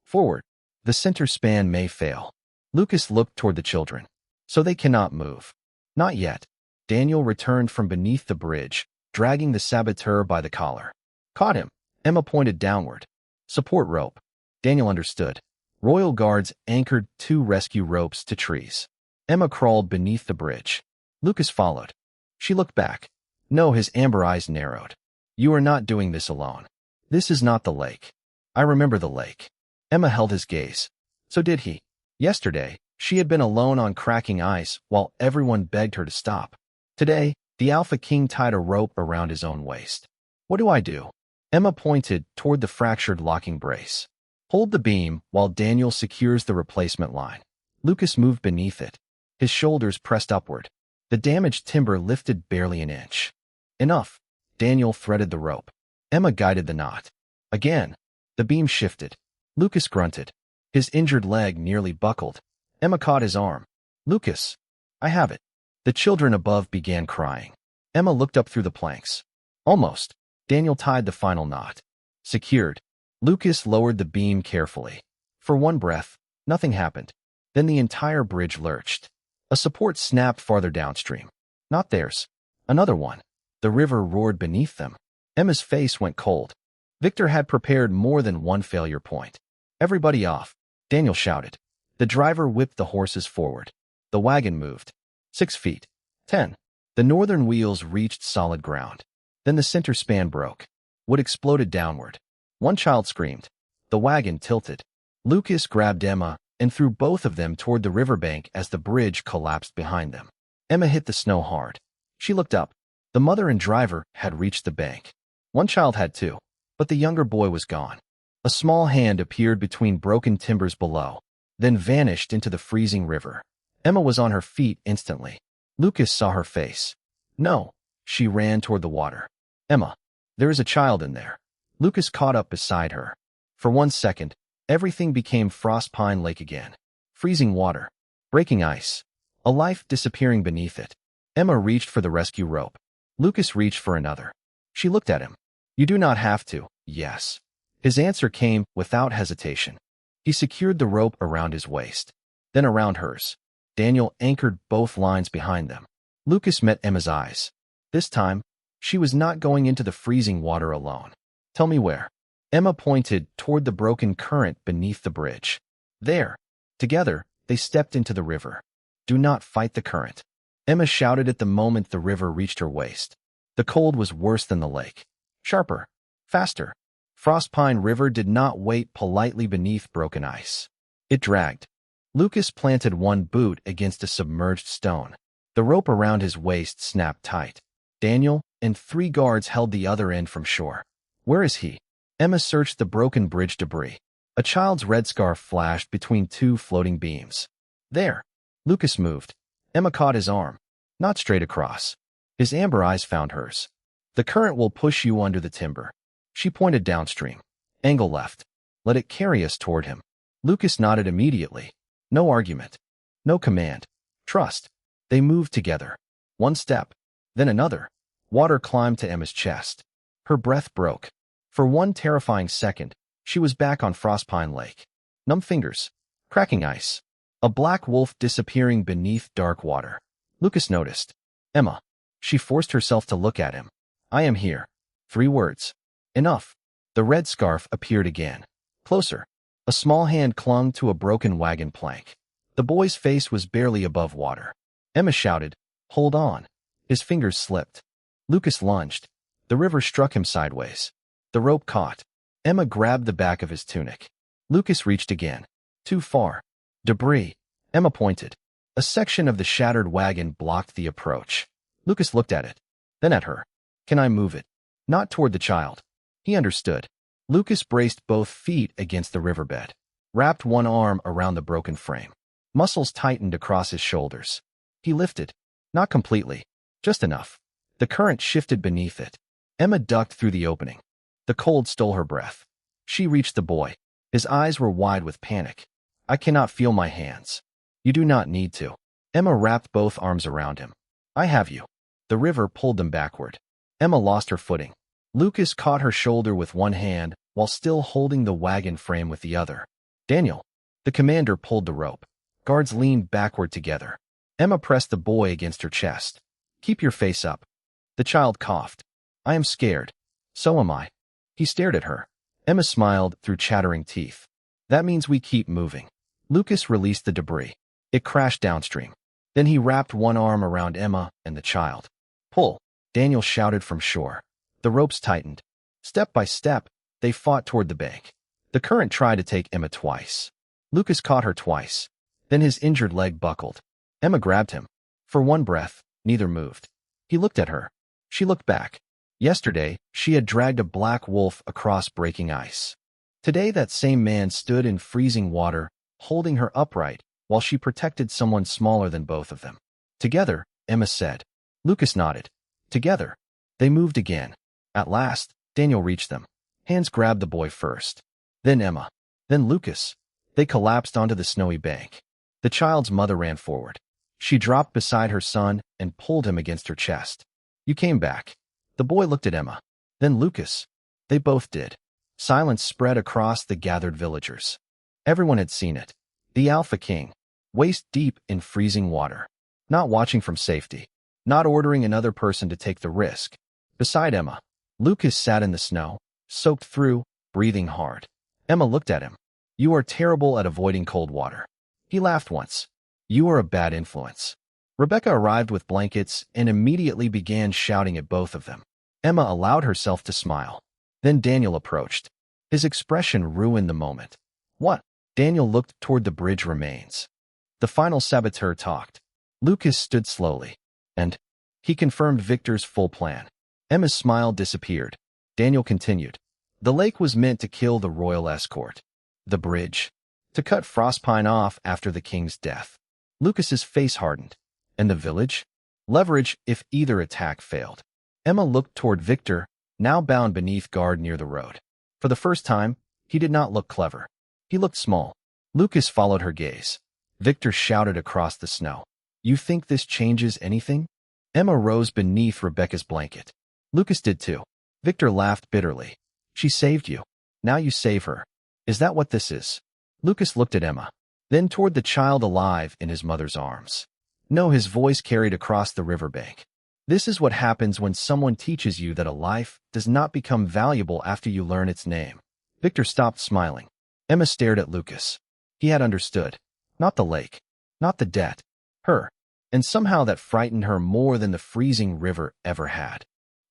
Forward. The center span may fail. Lucas looked toward the children. So they cannot move. Not yet. Daniel returned from beneath the bridge, dragging the saboteur by the collar. Caught him. Emma pointed downward. Support rope. Daniel understood. Royal guards anchored 2 rescue ropes to trees. Emma crawled beneath the bridge. Lucas followed. She looked back. No, his amber eyes narrowed. You are not doing this alone. This is not the lake. I remember the lake. Emma held his gaze. So did he. Yesterday, she had been alone on cracking ice while everyone begged her to stop. Today, the Alpha King tied a rope around his own waist. What do I do? Emma pointed toward the fractured locking brace. Hold the beam while Daniel secures the replacement line. Lucas moved beneath it. His shoulders pressed upward. The damaged timber lifted barely an inch. Enough. Daniel threaded the rope. Emma guided the knot. Again. The beam shifted. Lucas grunted. His injured leg nearly buckled. Emma caught his arm. Lucas. I have it. The children above began crying. Emma looked up through the planks. Almost. Daniel tied the final knot. Secured. Lucas lowered the beam carefully. For one breath, nothing happened. Then the entire bridge lurched. A support snapped farther downstream. Not theirs. Another one. The river roared beneath them. Emma's face went cold. Victor had prepared more than one failure point. Everybody off. Daniel shouted. The driver whipped the horses forward. The wagon moved. 6 feet. 10. The northern wheels reached solid ground. Then the center span broke. Wood exploded downward. One child screamed. The wagon tilted. Lucas grabbed Emma and threw both of them toward the riverbank as the bridge collapsed behind them. Emma hit the snow hard. She looked up. The mother and driver had reached the bank. One child had too, but the younger boy was gone. A small hand appeared between broken timbers below, then vanished into the freezing river. Emma was on her feet instantly. Lucas saw her face. No. She ran toward the water. Emma, there is a child in there. Lucas caught up beside her. For 1 second, everything became Frostpine Lake again. Freezing water. Breaking ice. A life disappearing beneath it. Emma reached for the rescue rope. Lucas reached for another. She looked at him. You do not have to, yes. His answer came without hesitation. He secured the rope around his waist, then around hers. Daniel anchored both lines behind them. Lucas met Emma's eyes. This time, she was not going into the freezing water alone. Tell me where. Emma pointed toward the broken current beneath the bridge. There. Together, they stepped into the river. Do not fight the current. Emma shouted at the moment the river reached her waist. The cold was worse than the lake. Sharper. Faster. Frostpine River did not wait politely beneath broken ice. It dragged. Lucas planted one boot against a submerged stone. The rope around his waist snapped tight. Daniel and 3 guards held the other end from shore. Where is he? Emma searched the broken bridge debris. A child's red scarf flashed between 2 floating beams. There. Lucas moved. Emma caught his arm. Not straight across. His amber eyes found hers. The current will push you under the timber. She pointed downstream. Angle left. Let it carry us toward him. Lucas nodded immediately. No argument. No command. Trust. They moved together. One step. Then another. Water climbed to Emma's chest. Her breath broke. For one terrifying second, she was back on Frostpine Lake. Numb fingers. Cracking ice. A black wolf disappearing beneath dark water. Lucas noticed. Emma. She forced herself to look at him. I am here. 3 words. Enough. The red scarf appeared again. Closer. A small hand clung to a broken wagon plank. The boy's face was barely above water. Emma shouted, Hold on. His fingers slipped. Lucas lunged. The river struck him sideways. The rope caught. Emma grabbed the back of his tunic. Lucas reached again. Too far. Debris. Emma pointed. A section of the shattered wagon blocked the approach. Lucas looked at it. Then at her. Can I move it? Not toward the child. He understood. Lucas braced both feet against the riverbed. Wrapped one arm around the broken frame. Muscles tightened across his shoulders. He lifted. Not completely. Just enough. The current shifted beneath it. Emma ducked through the opening. The cold stole her breath. She reached the boy. His eyes were wide with panic. I cannot feel my hands. You do not need to. Emma wrapped both arms around him. I have you. The river pulled them backward. Emma lost her footing. Lucas caught her shoulder with one hand while still holding the wagon frame with the other. Daniel. The commander pulled the rope. Guards leaned backward together. Emma pressed the boy against her chest. Keep your face up. The child coughed. I am scared. So am I. He stared at her. Emma smiled through chattering teeth. That means we keep moving. Lucas released the debris. It crashed downstream. Then he wrapped one arm around Emma and the child. Pull. Daniel shouted from shore. The ropes tightened. Step by step, they fought toward the bank. The current tried to take Emma twice. Lucas caught her twice. Then his injured leg buckled. Emma grabbed him. For one breath, neither moved. He looked at her. She looked back. Yesterday, she had dragged a black wolf across breaking ice. Today that same man stood in freezing water, holding her upright, while she protected someone smaller than both of them. Together, Emma said. Lucas nodded. Together. They moved again. At last, Daniel reached them. Hands grabbed the boy first. Then Emma. Then Lucas. They collapsed onto the snowy bank. The child's mother ran forward. She dropped beside her son and pulled him against her chest. You came back. The boy looked at Emma. Then Lucas. They both did. Silence spread across the gathered villagers. Everyone had seen it. The Alpha King. Waist deep in freezing water. Not watching from safety. Not ordering another person to take the risk. Beside Emma, Lucas sat in the snow, soaked through, breathing hard. Emma looked at him. You are terrible at avoiding cold water. He laughed once. You are a bad influence. Rebecca arrived with blankets and immediately began shouting at both of them. Emma allowed herself to smile. Then Daniel approached. His expression ruined the moment. What? Daniel looked toward the bridge remains. The final saboteur talked. Lucas stood slowly. And he confirmed Victor's full plan. Emma's smile disappeared. Daniel continued. The lake was meant to kill the royal escort. The bridge. To cut Frostpine off after the king's death. Lucas's face hardened. And the village? Leverage if either attack failed. Emma looked toward Victor, now bound beneath guard near the road. For the first time, he did not look clever. He looked small. Lucas followed her gaze. Victor shouted across the snow. You think this changes anything? Emma rose beneath Rebecca's blanket. Lucas did too. Victor laughed bitterly. She saved you. Now you save her. Is that what this is? Lucas looked at Emma, then toward the child alive in his mother's arms. No, his voice carried across the riverbank. This is what happens when someone teaches you that a life does not become valuable after you learn its name. Victor stopped smiling. Emma stared at Lucas. He had understood. Not the lake. Not the debt. Her. And somehow that frightened her more than the freezing river ever had.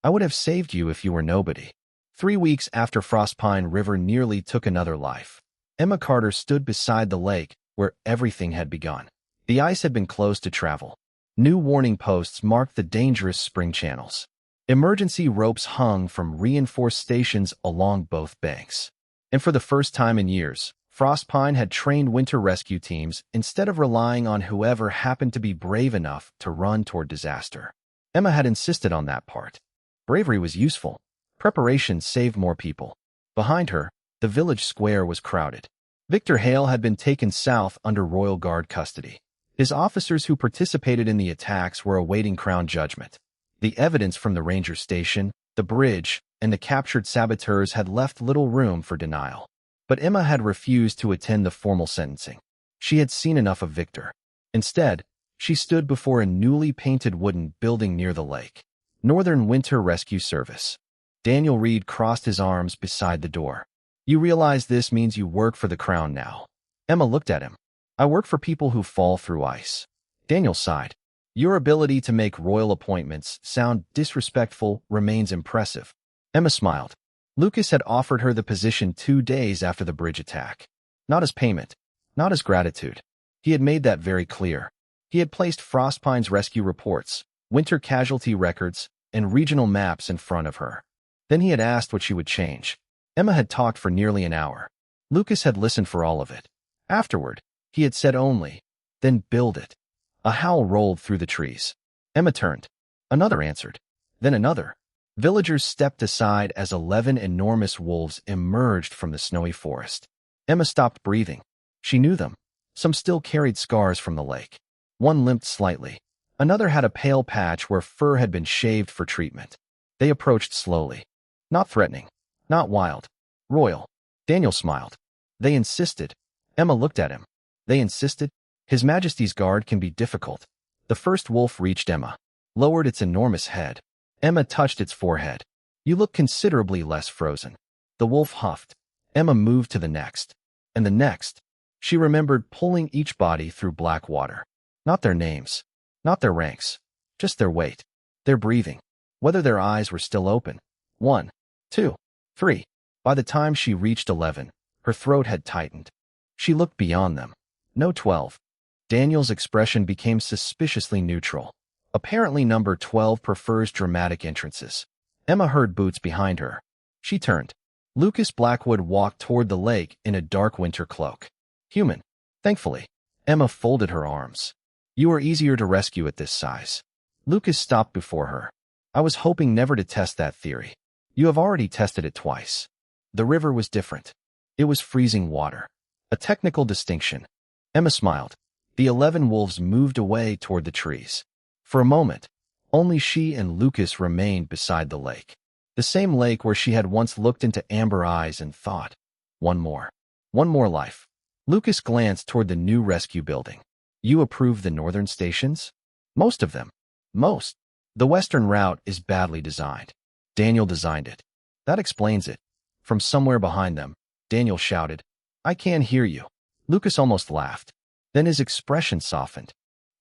I would have saved you if you were nobody. 3 weeks after Frostpine River nearly took another life, Emma Carter stood beside the lake where everything had begun. The ice had been closed to travel. New warning posts marked the dangerous spring channels. Emergency ropes hung from reinforced stations along both banks. And for the first time in years, Frostpine had trained winter rescue teams instead of relying on whoever happened to be brave enough to run toward disaster. Emma had insisted on that part. Bravery was useful. Preparation saved more people. Behind her, the village square was crowded. Victor Hale had been taken south under Royal Guard custody. His officers who participated in the attacks were awaiting Crown judgment. The evidence from the ranger station, the bridge, and the captured saboteurs had left little room for denial. But Emma had refused to attend the formal sentencing. She had seen enough of Victor. Instead, she stood before a newly painted wooden building near the lake. Northern Winter Rescue Service. Daniel Reed crossed his arms beside the door. You realize this means you work for the Crown now. Emma looked at him. I work for people who fall through ice. Daniel sighed. Your ability to make royal appointments sound disrespectful remains impressive. Emma smiled. Lucas had offered her the position 2 days after the bridge attack. Not as payment. Not as gratitude. He had made that very clear. He had placed Frostpine's rescue reports, winter casualty records, and regional maps in front of her. Then he had asked what she would change. Emma had talked for nearly an hour. Lucas had listened for all of it. Afterward, he had said only, then build it. A howl rolled through the trees. Emma turned. Another answered. Then another. Villagers stepped aside as 11 enormous wolves emerged from the snowy forest. Emma stopped breathing. She knew them. Some still carried scars from the lake. One limped slightly. Another had a pale patch where fur had been shaved for treatment. They approached slowly. Not threatening. Not wild. Royal. Daniel smiled. They insisted. Emma looked at him. They insisted. His Majesty's Guard can be difficult. The first wolf reached Emma, lowered its enormous head. Emma touched its forehead. You look considerably less frozen. The wolf huffed. Emma moved to the next. And the next. She remembered pulling each body through black water. Not their names. Not their ranks. Just their weight. Their breathing. Whether their eyes were still open. 1, 2, 3. By the time she reached 11, her throat had tightened. She looked beyond them. No 12. Daniel's expression became suspiciously neutral. Apparently number 12 prefers dramatic entrances. Emma heard boots behind her. She turned. Lucas Blackwood walked toward the lake in a dark winter cloak. Human. Thankfully. Emma folded her arms. You are easier to rescue at this size. Lucas stopped before her. I was hoping never to test that theory. You have already tested it twice. The river was different. It was freezing water. A technical distinction. Emma smiled. The 11 wolves moved away toward the trees. For a moment, only she and Lucas remained beside the lake. The same lake where she had once looked into amber eyes and thought, one more. One more life. Lucas glanced toward the new rescue building. You approve the northern stations? Most of them. Most. The western route is badly designed. Daniel designed it. That explains it. From somewhere behind them, Daniel shouted, I can't hear you. Lucas almost laughed. Then his expression softened.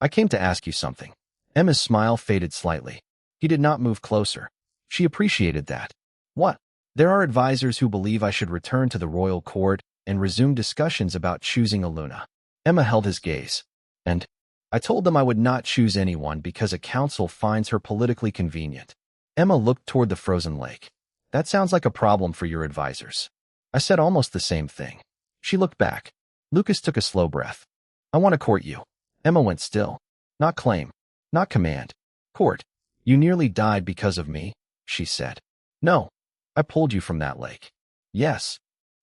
I came to ask you something. Emma's smile faded slightly. He did not move closer. She appreciated that. What? There are advisors who believe I should return to the royal court and resume discussions about choosing a Luna. Emma held his gaze. And I told them I would not choose anyone because a council finds her politically convenient. Emma looked toward the frozen lake. That sounds like a problem for your advisors. I said almost the same thing. She looked back. Lucas took a slow breath. I want to court you. Emma went still. Not claim. Not command. Court. You nearly died because of me, she said. No. I pulled you from that lake. Yes.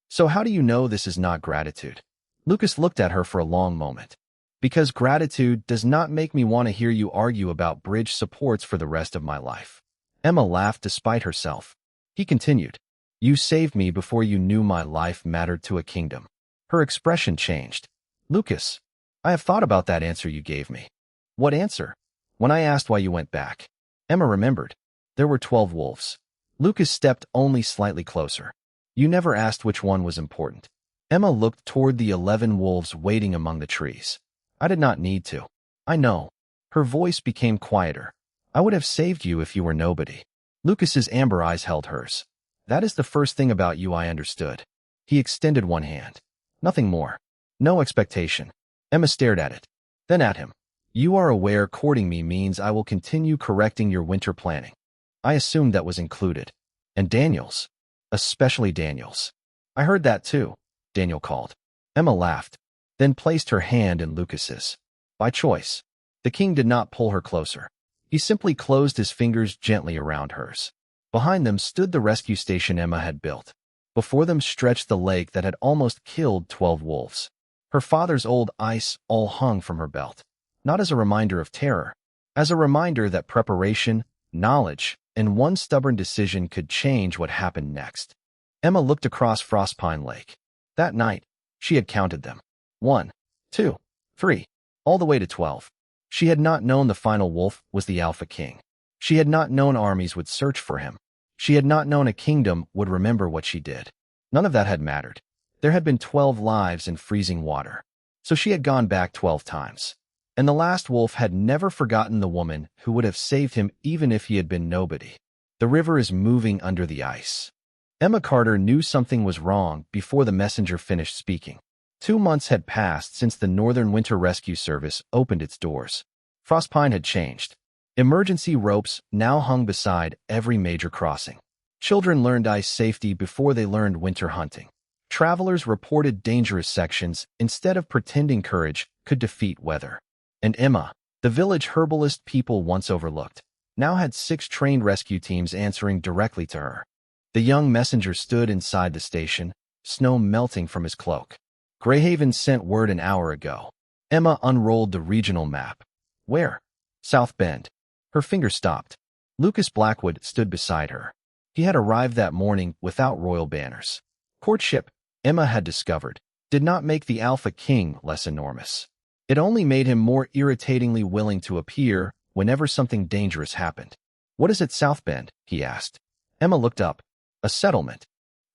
So how do you know this is not gratitude? Lucas looked at her for a long moment. Because gratitude does not make me want to hear you argue about bridge supports for the rest of my life. Emma laughed despite herself. He continued, "You saved me before you knew my life mattered to a kingdom." Her expression changed. "Lucas, I have thought about that answer you gave me." "What answer?" "When I asked why you went back." Emma remembered. There were 12 wolves. Lucas stepped only slightly closer. "You never asked which one was important." Emma looked toward the 11 wolves waiting among the trees. "I did not need to." "I know." Her voice became quieter. "I would have saved you if you were nobody." Lucas's amber eyes held hers. "That is the first thing about you I understood." He extended one hand. Nothing more. No expectation. Emma stared at it, then at him. "You are aware courting me means I will continue correcting your winter planning." I assumed that was included. "And Daniel's. Especially Daniel's." "I heard that too," Daniel called. Emma laughed, then placed her hand in Lucas's. By choice. The king did not pull her closer. He simply closed his fingers gently around hers. Behind them stood the rescue station Emma had built. Before them stretched the lake that had almost killed 12 wolves. Her father's old ice all hung from her belt. Not as a reminder of terror, as a reminder that preparation, knowledge, and one stubborn decision could change what happened next. Emma looked across Frostpine Lake. That night, she had counted them. 1, 2, 3, all the way to 12. She had not known the final wolf was the Alpha King. She had not known armies would search for him. She had not known a kingdom would remember what she did. None of that had mattered. There had been 12 lives in freezing water. So she had gone back 12 times. And the last wolf had never forgotten the woman who would have saved him even if he had been nobody. The river is moving under the ice. Emma Carter knew something was wrong before the messenger finished speaking. 2 months had passed since the Northern Winter Rescue Service opened its doors. Frostpine had changed. Emergency ropes now hung beside every major crossing. Children learned ice safety before they learned winter hunting. Travelers reported dangerous sections instead of pretending courage could defeat weather. And Emma, the village herbalist people once overlooked, now had 6 trained rescue teams answering directly to her. The young messenger stood inside the station, snow melting from his cloak. Greyhaven sent word an hour ago. Emma unrolled the regional map. Where? South Bend. Her finger stopped. Lucas Blackwood stood beside her. He had arrived that morning without royal banners. Courtship, Emma had discovered, did not make the Alpha King less enormous. It only made him more irritatingly willing to appear whenever something dangerous happened. "What is at South Bend?" he asked. Emma looked up. "A settlement."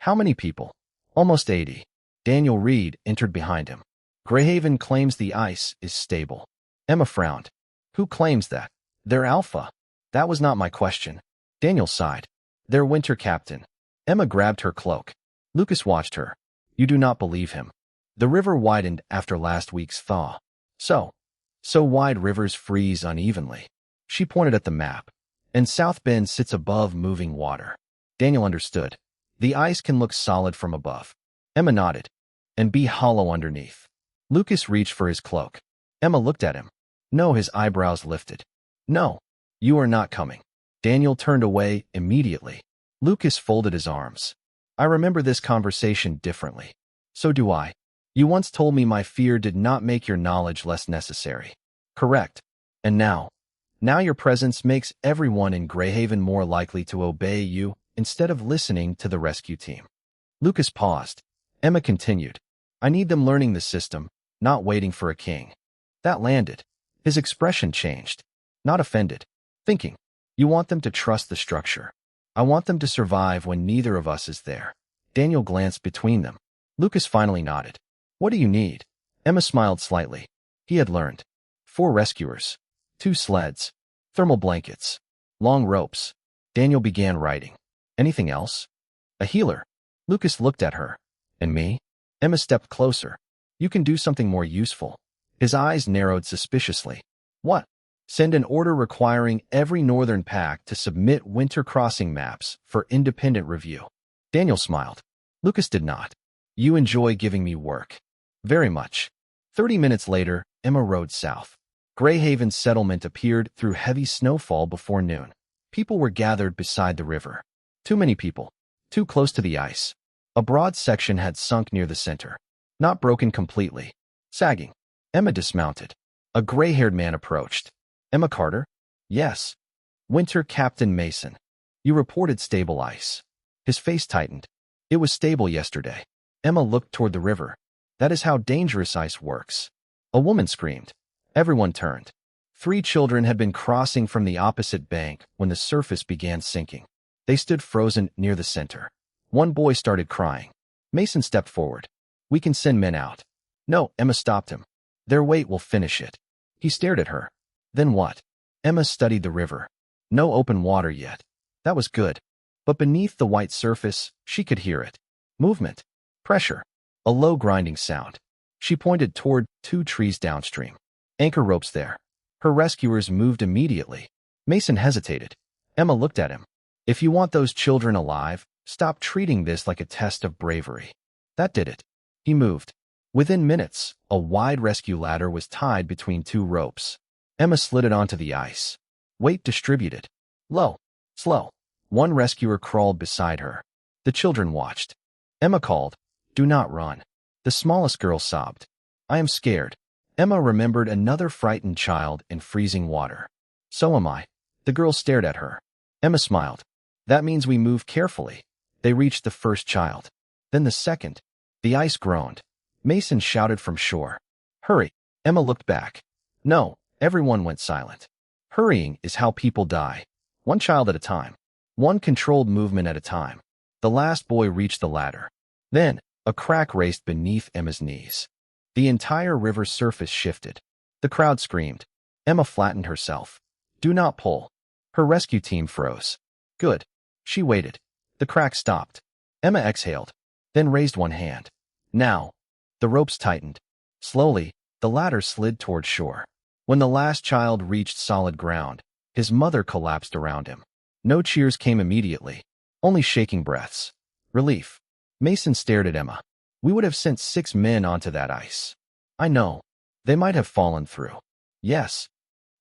"How many people?" "Almost 80. Daniel Reed entered behind him. "Greyhaven claims the ice is stable." Emma frowned. "Who claims that?" "Their Alpha." "That was not my question." Daniel sighed. "Their winter captain." Emma grabbed her cloak. Lucas watched her. "You do not believe him." The river widened after last week's thaw. So wide rivers freeze unevenly. She pointed at the map. And South Bend sits above moving water. Daniel understood. The ice can look solid from above. Emma nodded. And be hollow underneath. Lucas reached for his cloak. Emma looked at him. No, his eyebrows lifted. "No, you are not coming." Daniel turned away immediately. Lucas folded his arms. "I remember this conversation differently." "So do I. You once told me my fear did not make your knowledge less necessary." "Correct. And now your presence makes everyone in Greyhaven more likely to obey you instead of listening to the rescue team." Lucas paused. Emma continued. "I need them learning the system, not waiting for a king." That landed. His expression changed. Not offended. Thinking. "You want them to trust the structure. I want them to survive when neither of us is there." Daniel glanced between them. Lucas finally nodded. "What do you need?" Emma smiled slightly. He had learned. 4 rescuers. 2 sleds. Thermal blankets. Long ropes. Daniel began writing. "Anything else?" "A healer." Lucas looked at her. "And me?" Emma stepped closer. "You can do something more useful." His eyes narrowed suspiciously. "What?" "Send an order requiring every northern pack to submit winter crossing maps for independent review." Daniel smiled. Lucas did not. "You enjoy giving me work." "Very much." 30 minutes later, Emma rode south. Greyhaven settlement appeared through heavy snowfall before noon. People were gathered beside the river. Too many people. Too close to the ice. A broad section had sunk near the center. Not broken completely. Sagging. Emma dismounted. A gray-haired man approached. "Emma Carter?" "Yes." "Winter Captain Mason. You reported stable ice." His face tightened. It was stable yesterday. Emma looked toward the river. That is how dangerous ice works. A woman screamed. Everyone turned. 3 children had been crossing from the opposite bank when the surface began sinking. They stood frozen near the center. One boy started crying. Mason stepped forward. We can send men out. No, Emma stopped him. Their weight will finish it. He stared at her. Then what? Emma studied the river. No open water yet. That was good. But beneath the white surface, she could hear it. Movement. Pressure. A low grinding sound. She pointed toward 2 trees downstream. Anchor ropes there. Her rescuers moved immediately. Mason hesitated. Emma looked at him. If you want those children alive, stop treating this like a test of bravery. That did it. He moved. Within minutes, a wide rescue ladder was tied between 2 ropes. Emma slid it onto the ice. Weight distributed. Low. Slow. One rescuer crawled beside her. The children watched. Emma called, "Do not run." The smallest girl sobbed. "I am scared." Emma remembered another frightened child in freezing water. "So am I." The girl stared at her. Emma smiled. "That means we move carefully." They reached the first child. Then the second. The ice groaned. Mason shouted from shore. "Hurry." Emma looked back. No, everyone went silent. Hurrying is how people die. One child at a time. One controlled movement at a time. The last boy reached the ladder. Then, a crack raced beneath Emma's knees. The entire river's surface shifted. The crowd screamed. Emma flattened herself. "Do not pull." Her rescue team froze. Good. She waited. The crack stopped. Emma exhaled, then raised one hand. Now. The ropes tightened. Slowly, the ladder slid toward shore. When the last child reached solid ground, his mother collapsed around him. No cheers came immediately, only shaking breaths. Relief. Mason stared at Emma. "We would have sent 6 men onto that ice." "I know. They might have fallen through." "Yes."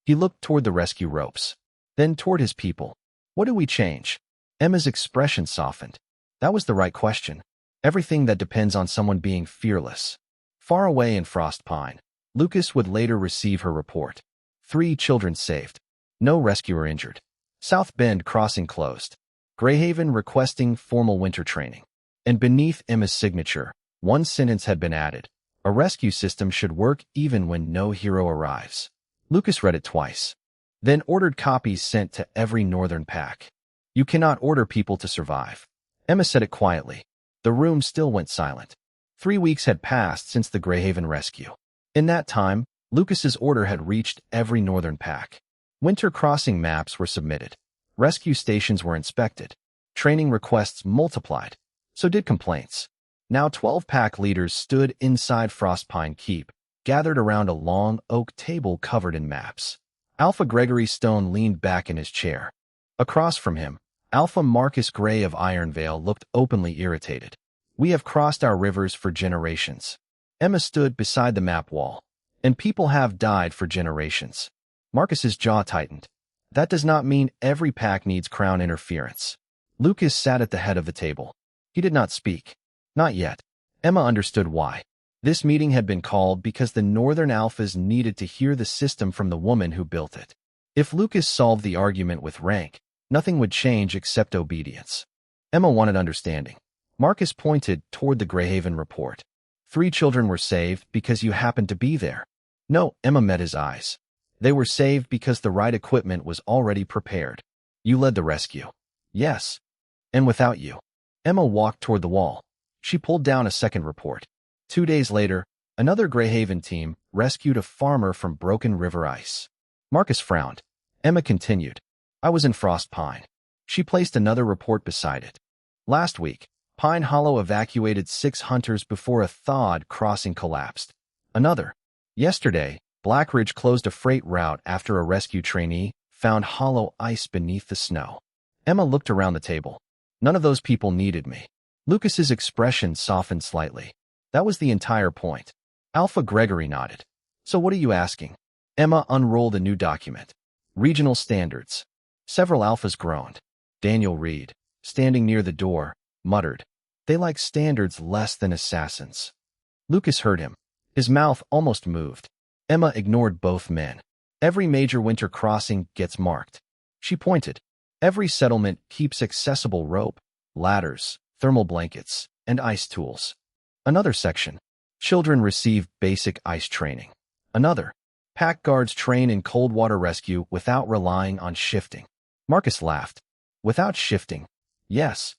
He looked toward the rescue ropes, then toward his people. "What do we change?" Emma's expression softened. That was the right question. Everything that depends on someone being fearless. Far away in Frost Pine, Lucas would later receive her report. 3 children saved. No rescuer injured. South Bend crossing closed. Greyhaven requesting formal winter training. And beneath Emma's signature, one sentence had been added. A rescue system should work even when no hero arrives. Lucas read it twice. Then ordered copies sent to every northern pack. You cannot order people to survive. Emma said it quietly. The room still went silent. 3 weeks had passed since the Greyhaven rescue. In that time, Lucas's order had reached every northern pack. Winter crossing maps were submitted. Rescue stations were inspected. Training requests multiplied. So did complaints. Now 12 pack leaders stood inside Frostpine Keep, gathered around a long oak table covered in maps. Alpha Gregory Stone leaned back in his chair. Across from him, Alpha Marcus Gray of Ironvale looked openly irritated. "We have crossed our rivers for generations." Emma stood beside the map wall. "And people have died for generations." Marcus's jaw tightened. "That does not mean every pack needs crown interference." Lucas sat at the head of the table. He did not speak. Not yet. Emma understood why. This meeting had been called because the Northern Alphas needed to hear the system from the woman who built it. If Lucas solved the argument with rank, nothing would change except obedience. Emma wanted understanding. Marcus pointed toward the Greyhaven report. 3 children were saved because you happened to be there. No, Emma met his eyes. They were saved because the right equipment was already prepared. You led the rescue. Yes. And without you. Emma walked toward the wall. She pulled down a second report. 2 days later, another Greyhaven team rescued a farmer from broken river ice. Marcus frowned. Emma continued. I was in Frost Pine. She placed another report beside it. Last week, Pine Hollow evacuated 6 hunters before a thawed crossing collapsed. Another. Yesterday, Blackridge closed a freight route after a rescue trainee found hollow ice beneath the snow. Emma looked around the table. None of those people needed me. Lucas's expression softened slightly. That was the entire point. Alpha Gregory nodded. So what are you asking? Emma unrolled a new document. Regional standards. Several alphas groaned. Daniel Reed, standing near the door, muttered. They like standards less than assassins. Lucas heard him. His mouth almost moved. Emma ignored both men. Every major winter crossing gets marked. She pointed. Every settlement keeps accessible rope. ladders, thermal blankets, and ice tools. Another section, children receive basic ice training. Another, pack guards train in cold water rescue without relying on shifting. Marcus laughed. Without shifting? Yes.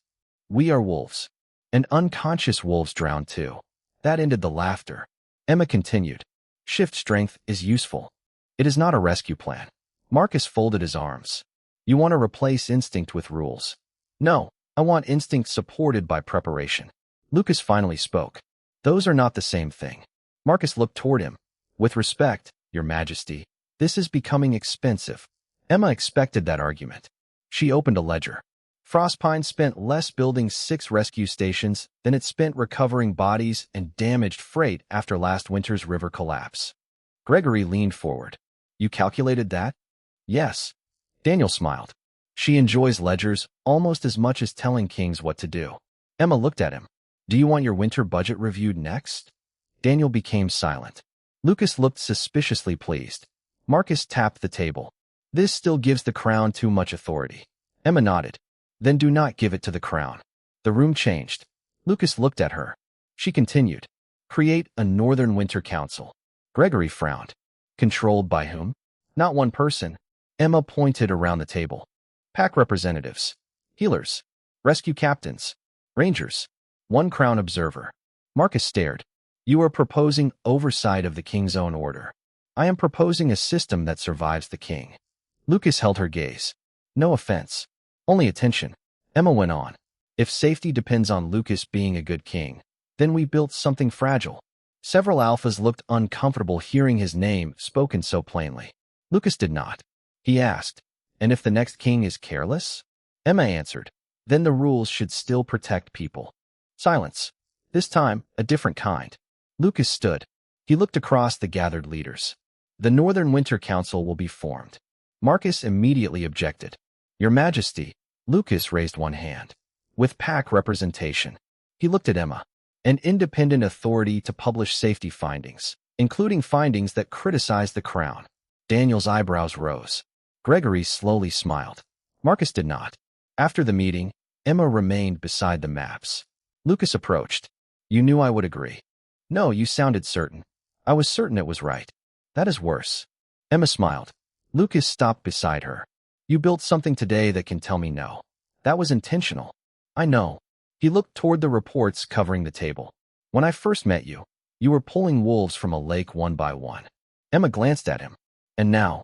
We are wolves. And unconscious wolves drown too. That ended the laughter. Emma continued. Shift strength is useful. It is not a rescue plan. Marcus folded his arms. You want to replace instinct with rules. No, I want instinct supported by preparation. Lucas finally spoke. Those are not the same thing. Marcus looked toward him. With respect, Your Majesty, this is becoming expensive. Emma expected that argument. She opened a ledger. Frostpine spent less building 6 rescue stations than it spent recovering bodies and damaged freight after last winter's river collapse. Gregory leaned forward. You calculated that? Yes. Daniel smiled. She enjoys ledgers almost as much as telling kings what to do. Emma looked at him. Do you want your winter budget reviewed next? Daniel became silent. Lucas looked suspiciously pleased. Marcus tapped the table. This still gives the crown too much authority. Emma nodded. Then do not give it to the crown. The room changed. Lucas looked at her. She continued. Create a Northern Winter Council. Gregory frowned. Controlled by whom? Not one person. Emma pointed around the table. Pack representatives. Healers. Rescue captains. Rangers. One crown observer. Marcus stared. You are proposing oversight of the king's own order. I am proposing a system that survives the king. Lucas held her gaze. No offense. Only attention. Emma went on. If safety depends on Lucas being a good king, then we built something fragile. Several alphas looked uncomfortable hearing his name spoken so plainly. Lucas did not. He asked, and if the next king is careless? Emma answered, then the rules should still protect people. Silence. This time, a different kind. Lucas stood. He looked across the gathered leaders. The Northern Winter Council will be formed. Marcus immediately objected. Your Majesty, Lucas raised one hand. With pack representation. He looked at Emma. An independent authority to publish safety findings, including findings that criticize the crown. Daniel's eyebrows rose. Gregory slowly smiled. Marcus did not. After the meeting, Emma remained beside the maps. Lucas approached. You knew I would agree. No, you sounded certain. I was certain it was right. That is worse. Emma smiled. Lucas stopped beside her. You built something today that can tell me no. That was intentional. I know. He looked toward the reports covering the table. When I first met you, you were pulling wolves from a lake one by one. Emma glanced at him. And now?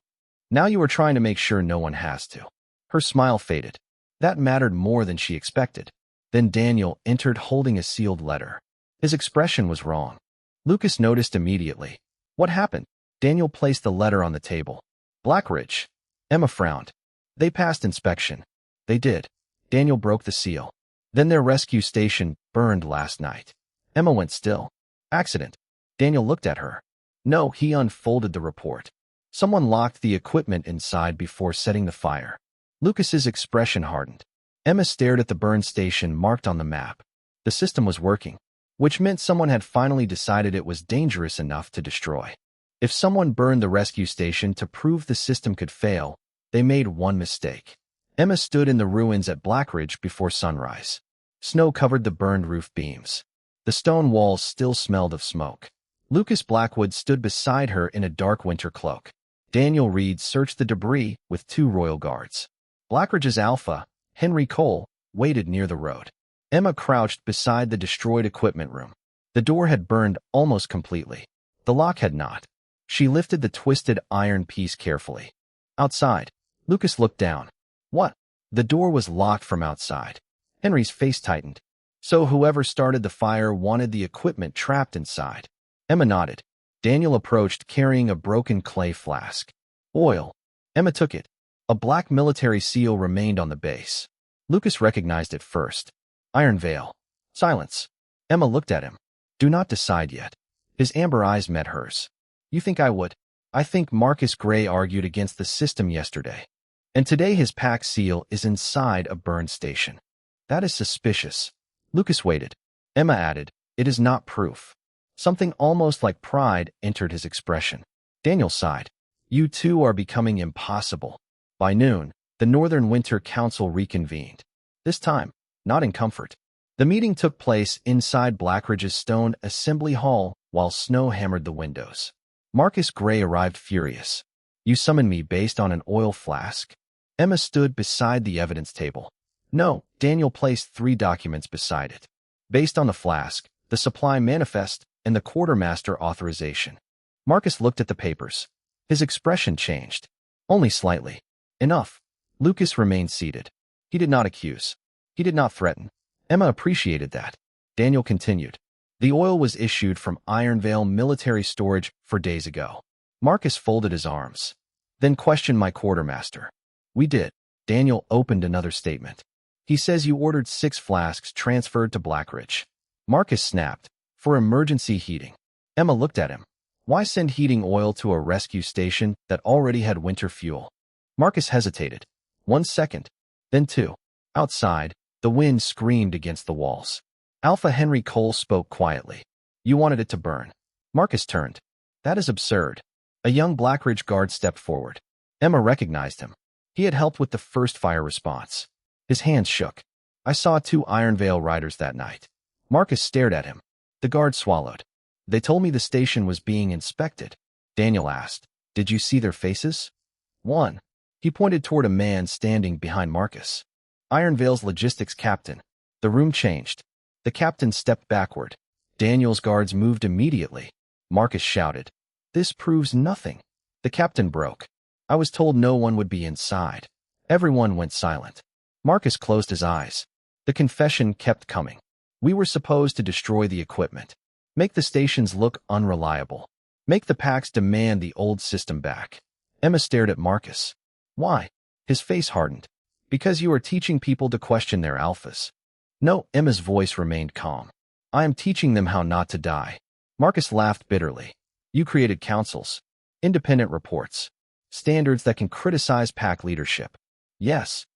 Now you are trying to make sure no one has to. Her smile faded. That mattered more than she expected. Then Daniel entered holding a sealed letter. His expression was wrong. Lucas noticed immediately. What happened? Daniel placed the letter on the table. Blackridge. Emma frowned. They passed inspection. They did. Daniel broke the seal. Then their rescue station burned last night. Emma went still. Accident. Daniel looked at her. No, he unfolded the report. Someone locked the equipment inside before setting the fire. Lucas's expression hardened. Emma stared at the burn station marked on the map. The system was working, which meant someone had finally decided it was dangerous enough to destroy. If someone burned the rescue station to prove the system could fail, they made one mistake. Emma stood in the ruins at Blackridge before sunrise. Snow covered the burned roof beams. The stone walls still smelled of smoke. Lucas Blackwood stood beside her in a dark winter cloak. Daniel Reed searched the debris with 2 royal guards. Blackridge's alpha, Henry Cole, waited near the road. Emma crouched beside the destroyed equipment room. The door had burned almost completely. The lock had not. She lifted the twisted iron piece carefully. Outside, Lucas looked down. What? The door was locked from outside. Henry's face tightened. So whoever started the fire wanted the equipment trapped inside. Emma nodded. Daniel approached carrying a broken clay flask. Oil. Emma took it. A black military seal remained on the base. Lucas recognized it first. Iron veil. Silence. Emma looked at him. Do not decide yet. His amber eyes met hers. You think I would? I think Marcus Gray argued against the system yesterday. And today his pack seal is inside a burned station. That is suspicious. Lucas waited. Emma added, it is not proof. Something almost like pride entered his expression. Daniel sighed. You two are becoming impossible. By noon, the Northern Winter Council reconvened. This time, not in comfort. The meeting took place inside Blackridge's stone assembly hall while snow hammered the windows. Marcus Gray arrived furious. You summoned me based on an oil flask? Emma stood beside the evidence table. No, Daniel placed 3 documents beside it. Based on the flask, the supply manifest, and the quartermaster authorization. Marcus looked at the papers. His expression changed. Only slightly. Enough. Lucas remained seated. He did not accuse. He did not threaten. Emma appreciated that. Daniel continued. The oil was issued from Ironvale military storage 4 days ago. Marcus folded his arms. Then questioned my quartermaster. We did. Daniel opened another statement. He says you ordered 6 flasks transferred to Blackridge. Marcus snapped. For emergency heating. Emma looked at him. Why send heating oil to a rescue station that already had winter fuel? Marcus hesitated. 1 second. Then 2. Outside, the wind screamed against the walls. Alpha Henry Cole spoke quietly. You wanted it to burn. Marcus turned. That is absurd. A young Blackridge guard stepped forward. Emma recognized him. He had helped with the first fire response. His hands shook. I saw 2 Ironvale riders that night. Marcus stared at him. The guard swallowed. They told me the station was being inspected. Daniel asked, Did you see their faces? 1. He pointed toward a man standing behind Marcus. Ironvale's logistics captain. The room changed. The captain stepped backward. Daniel's guards moved immediately. Marcus shouted, This proves nothing. The captain broke. I was told no one would be inside. Everyone went silent. Marcus closed his eyes. The confession kept coming. We were supposed to destroy the equipment. Make the stations look unreliable. Make the packs demand the old system back. Emma stared at Marcus. Why? His face hardened. Because you are teaching people to question their alphas. No, Emma's voice remained calm. I am teaching them how not to die. Marcus laughed bitterly. You created councils, independent reports, standards that can criticize pack leadership. Yes.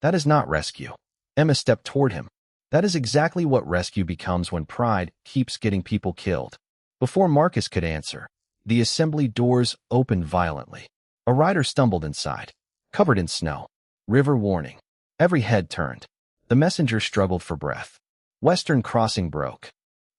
That is not rescue. Emma stepped toward him. That is exactly what rescue becomes when pride keeps getting people killed. Before Marcus could answer, the assembly doors opened violently. A rider stumbled inside, covered in snow. River warning. Every head turned. The messenger struggled for breath. Western crossing broke.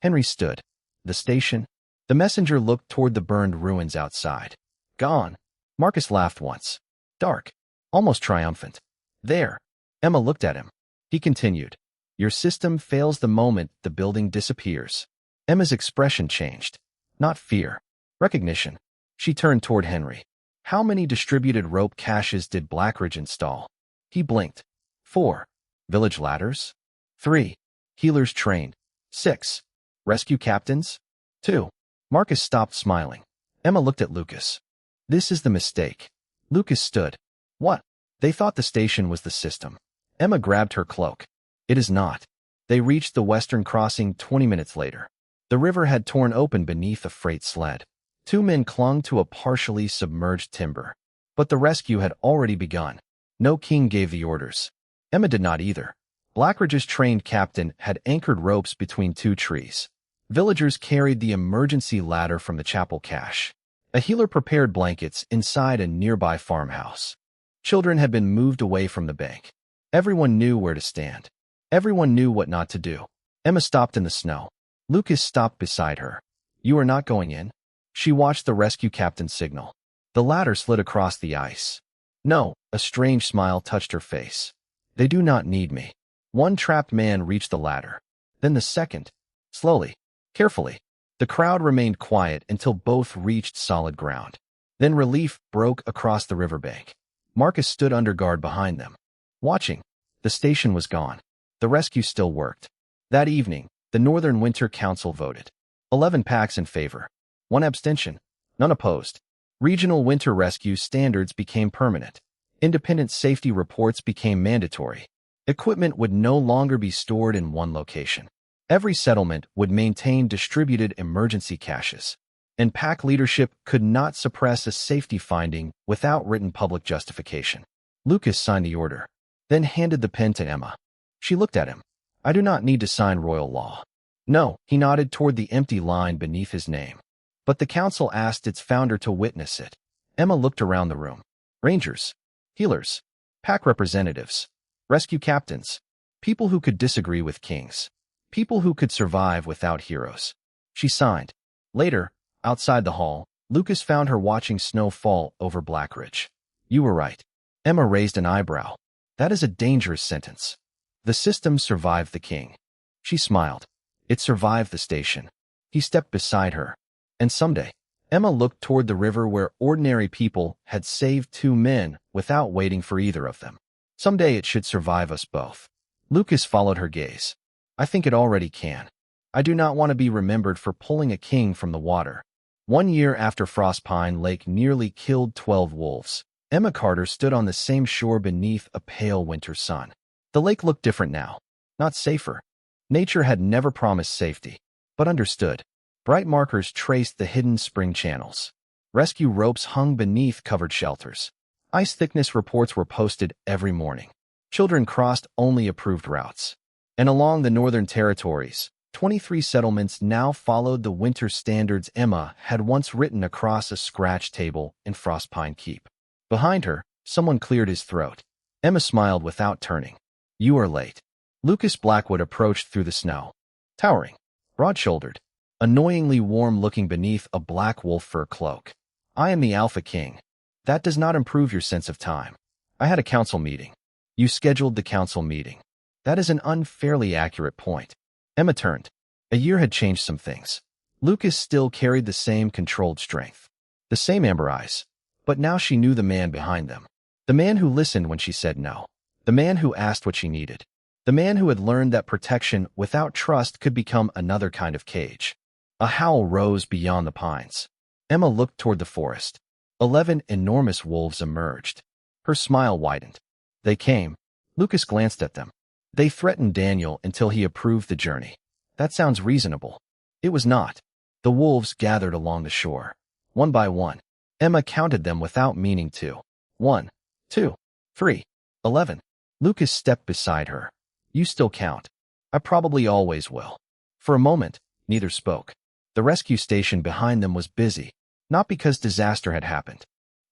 Henry stood. The station. The messenger looked toward the burned ruins outside. Gone. Marcus laughed once. Dark. Almost triumphant. There. Emma looked at him. He continued. Your system fails the moment the building disappears. Emma's expression changed. Not fear. Recognition. She turned toward Henry. How many distributed rope caches did Blackridge install? He blinked. 4. Village ladders? 3. Healers trained. 6. Rescue captains? 2. Marcus stopped smiling. Emma looked at Lucas. This is the mistake. Lucas stood. What? They thought the station was the system. Emma grabbed her cloak. It is not. They reached the western crossing 20 minutes later. The river had torn open beneath a freight sled. 2 men clung to a partially submerged timber. But the rescue had already begun. No king gave the orders. Emma did not either. Blackridge's trained captain had anchored ropes between 2 trees. Villagers carried the emergency ladder from the chapel cache. A healer prepared blankets inside a nearby farmhouse. Children had been moved away from the bank. Everyone knew where to stand. Everyone knew what not to do. Emma stopped in the snow. Lucas stopped beside her. You are not going in? She watched the rescue captain signal. The ladder slid across the ice. No, a strange smile touched her face. They do not need me. 1 trapped man reached the ladder. Then the second. Slowly. Carefully. The crowd remained quiet until both reached solid ground. Then relief broke across the riverbank. Marcus stood under guard behind them. Watching. The station was gone. The rescue still worked. That evening, the Northern Winter Council voted. 11 packs in favor. 1 abstention. None opposed. Regional winter rescue standards became permanent. Independent safety reports became mandatory. Equipment would no longer be stored in one location. Every settlement would maintain distributed emergency caches. And pack leadership could not suppress a safety finding without written public justification. Lucas signed the order, then handed the pen to Emma. She looked at him. I do not need to sign royal law. No, he nodded toward the empty line beneath his name. But the council asked its founder to witness it. Emma looked around the room. Rangers, healers, pack representatives, rescue captains, People who could disagree with kings. People who could survive without heroes. She signed. Later, outside the hall, Lucas found her watching snow fall over Blackridge. You were right. Emma raised an eyebrow. That is a dangerous sentence. The system survived the king. She smiled. It survived the station. He stepped beside her. And someday, Emma looked toward the river where ordinary people had saved two men without waiting for either of them. Someday it should survive us both. Lucas followed her gaze. I think it already can. I do not want to be remembered for pulling a king from the water. 1 year after Frostpine Lake nearly killed 12 wolves, Emma Carter stood on the same shore beneath a pale winter sun. The lake looked different now. Not safer. Nature had never promised safety, but understood. Bright markers traced the hidden spring channels. Rescue ropes hung beneath covered shelters. Ice thickness reports were posted every morning. Children crossed only approved routes. And along the northern territories, 23 settlements now followed the winter standards Emma had once written across a scratch table in Frostpine Keep. Behind her, someone cleared his throat. Emma smiled without turning. You are late. Lucas Blackwood approached through the snow. Towering, broad-shouldered, annoyingly warm-looking beneath a black wolf fur cloak. I am the Alpha King. That does not improve your sense of time. I had a council meeting. You scheduled the council meeting. That is an unfairly accurate point. Emma turned. A year had changed some things. Lucas still carried the same controlled strength. The same amber eyes. But now she knew the man behind them. The man who listened when she said no. The man who asked what she needed. The man who had learned that protection without trust could become another kind of cage. A howl rose beyond the pines. Emma looked toward the forest. 11 enormous wolves emerged. Her smile widened. They came. Lucas glanced at them. They threatened Daniel until he approved the journey. That sounds reasonable. It was not. The wolves gathered along the shore. One by one. Emma counted them without meaning to. 1, 2, 3, 11. Lucas stepped beside her. You still count. I probably always will. For a moment, neither spoke. The rescue station behind them was busy, not because disaster had happened,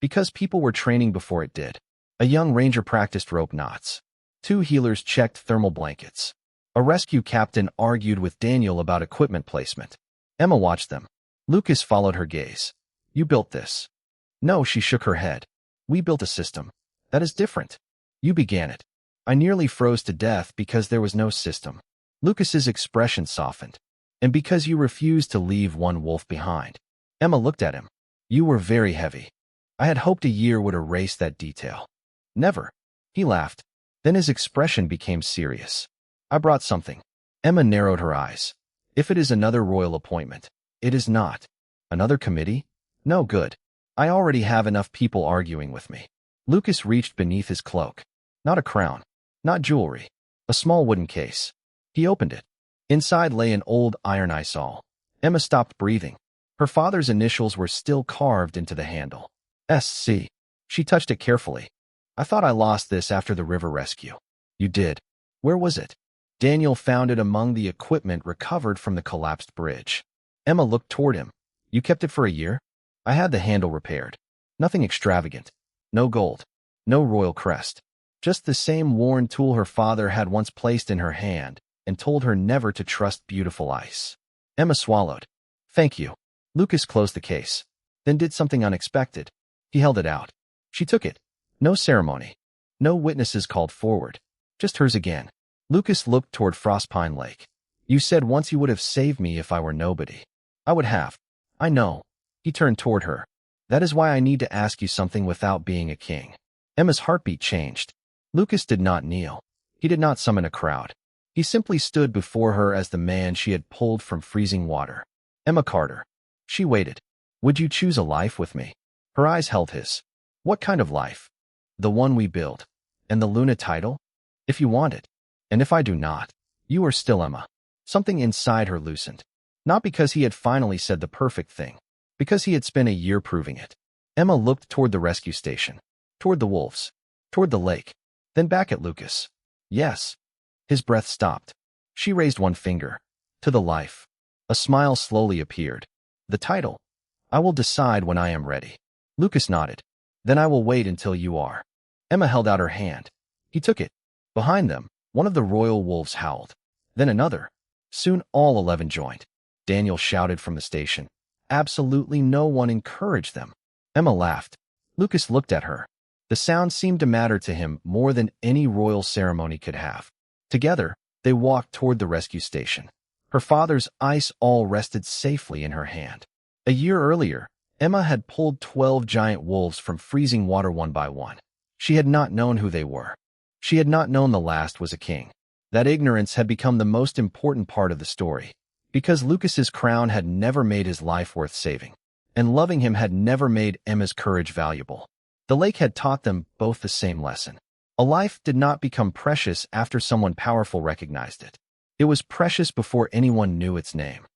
because people were training before it did. A young ranger practiced rope knots. 2 healers checked thermal blankets. A rescue captain argued with Daniel about equipment placement. Emma watched them. Lucas followed her gaze. You built this. No, she shook her head. We built a system. That is different. You began it. I nearly froze to death because there was no system. Lucas's expression softened. And because you refused to leave one wolf behind. Emma looked at him. You were very heavy. I had hoped a year would erase that detail. Never. He laughed. Then his expression became serious. I brought something. Emma narrowed her eyes. If it is another royal appointment. It is not. Another committee? No good. I already have enough people arguing with me. Lucas reached beneath his cloak. Not a crown. Not jewelry. A small wooden case. He opened it. Inside lay an old iron isol. Emma stopped breathing. Her father's initials were still carved into the handle. SC. She touched it carefully. I thought I lost this after the river rescue. You did. Where was it? Daniel found it among the equipment recovered from the collapsed bridge. Emma looked toward him. You kept it for a year? I had the handle repaired. Nothing extravagant. No gold. No royal crest. Just the same worn tool her father had once placed in her hand and told her never to trust beautiful ice. Emma swallowed. Thank you. Lucas closed the case. Then did something unexpected. He held it out. She took it. No ceremony. No witnesses called forward. Just hers again. Lucas looked toward Frostpine Lake. You said once you would have saved me if I were nobody. I would have. I know. He turned toward her. That is why I need to ask you something without being a king. Emma's heartbeat changed. Lucas did not kneel. He did not summon a crowd. He simply stood before her as the man she had pulled from freezing water. Emma Carter. She waited. Would you choose a life with me? Her eyes held his. What kind of life? The one we build. And the Luna title? If you want it. And if I do not, you are still Emma. Something inside her loosened. Not because he had finally said the perfect thing. Because he had spent a year proving it. Emma looked toward the rescue station. Toward the wolves. Toward the lake. Then back at Lucas. Yes. His breath stopped. She raised one finger. To the life. A smile slowly appeared. The title. I will decide when I am ready. Lucas nodded. Then I will wait until you are. Emma held out her hand. He took it. Behind them, One of the royal wolves howled. Then another. Soon all 11 joined. Daniel shouted from the station. Absolutely no one encouraged them. Emma laughed. Lucas looked at her. The sound seemed to matter to him more than any royal ceremony could have. Together, they walked toward the rescue station. Her father's ice awl rested safely in her hand. A year earlier, Emma had pulled 12 giant wolves from freezing water one by one. She had not known who they were. She had not known the last was a king. That ignorance had become the most important part of the story, because Lucas's crown had never made his life worth saving, and loving him had never made Emma's courage valuable. The lake had taught them both the same lesson. A life did not become precious after someone powerful recognized it. It was precious before anyone knew its name.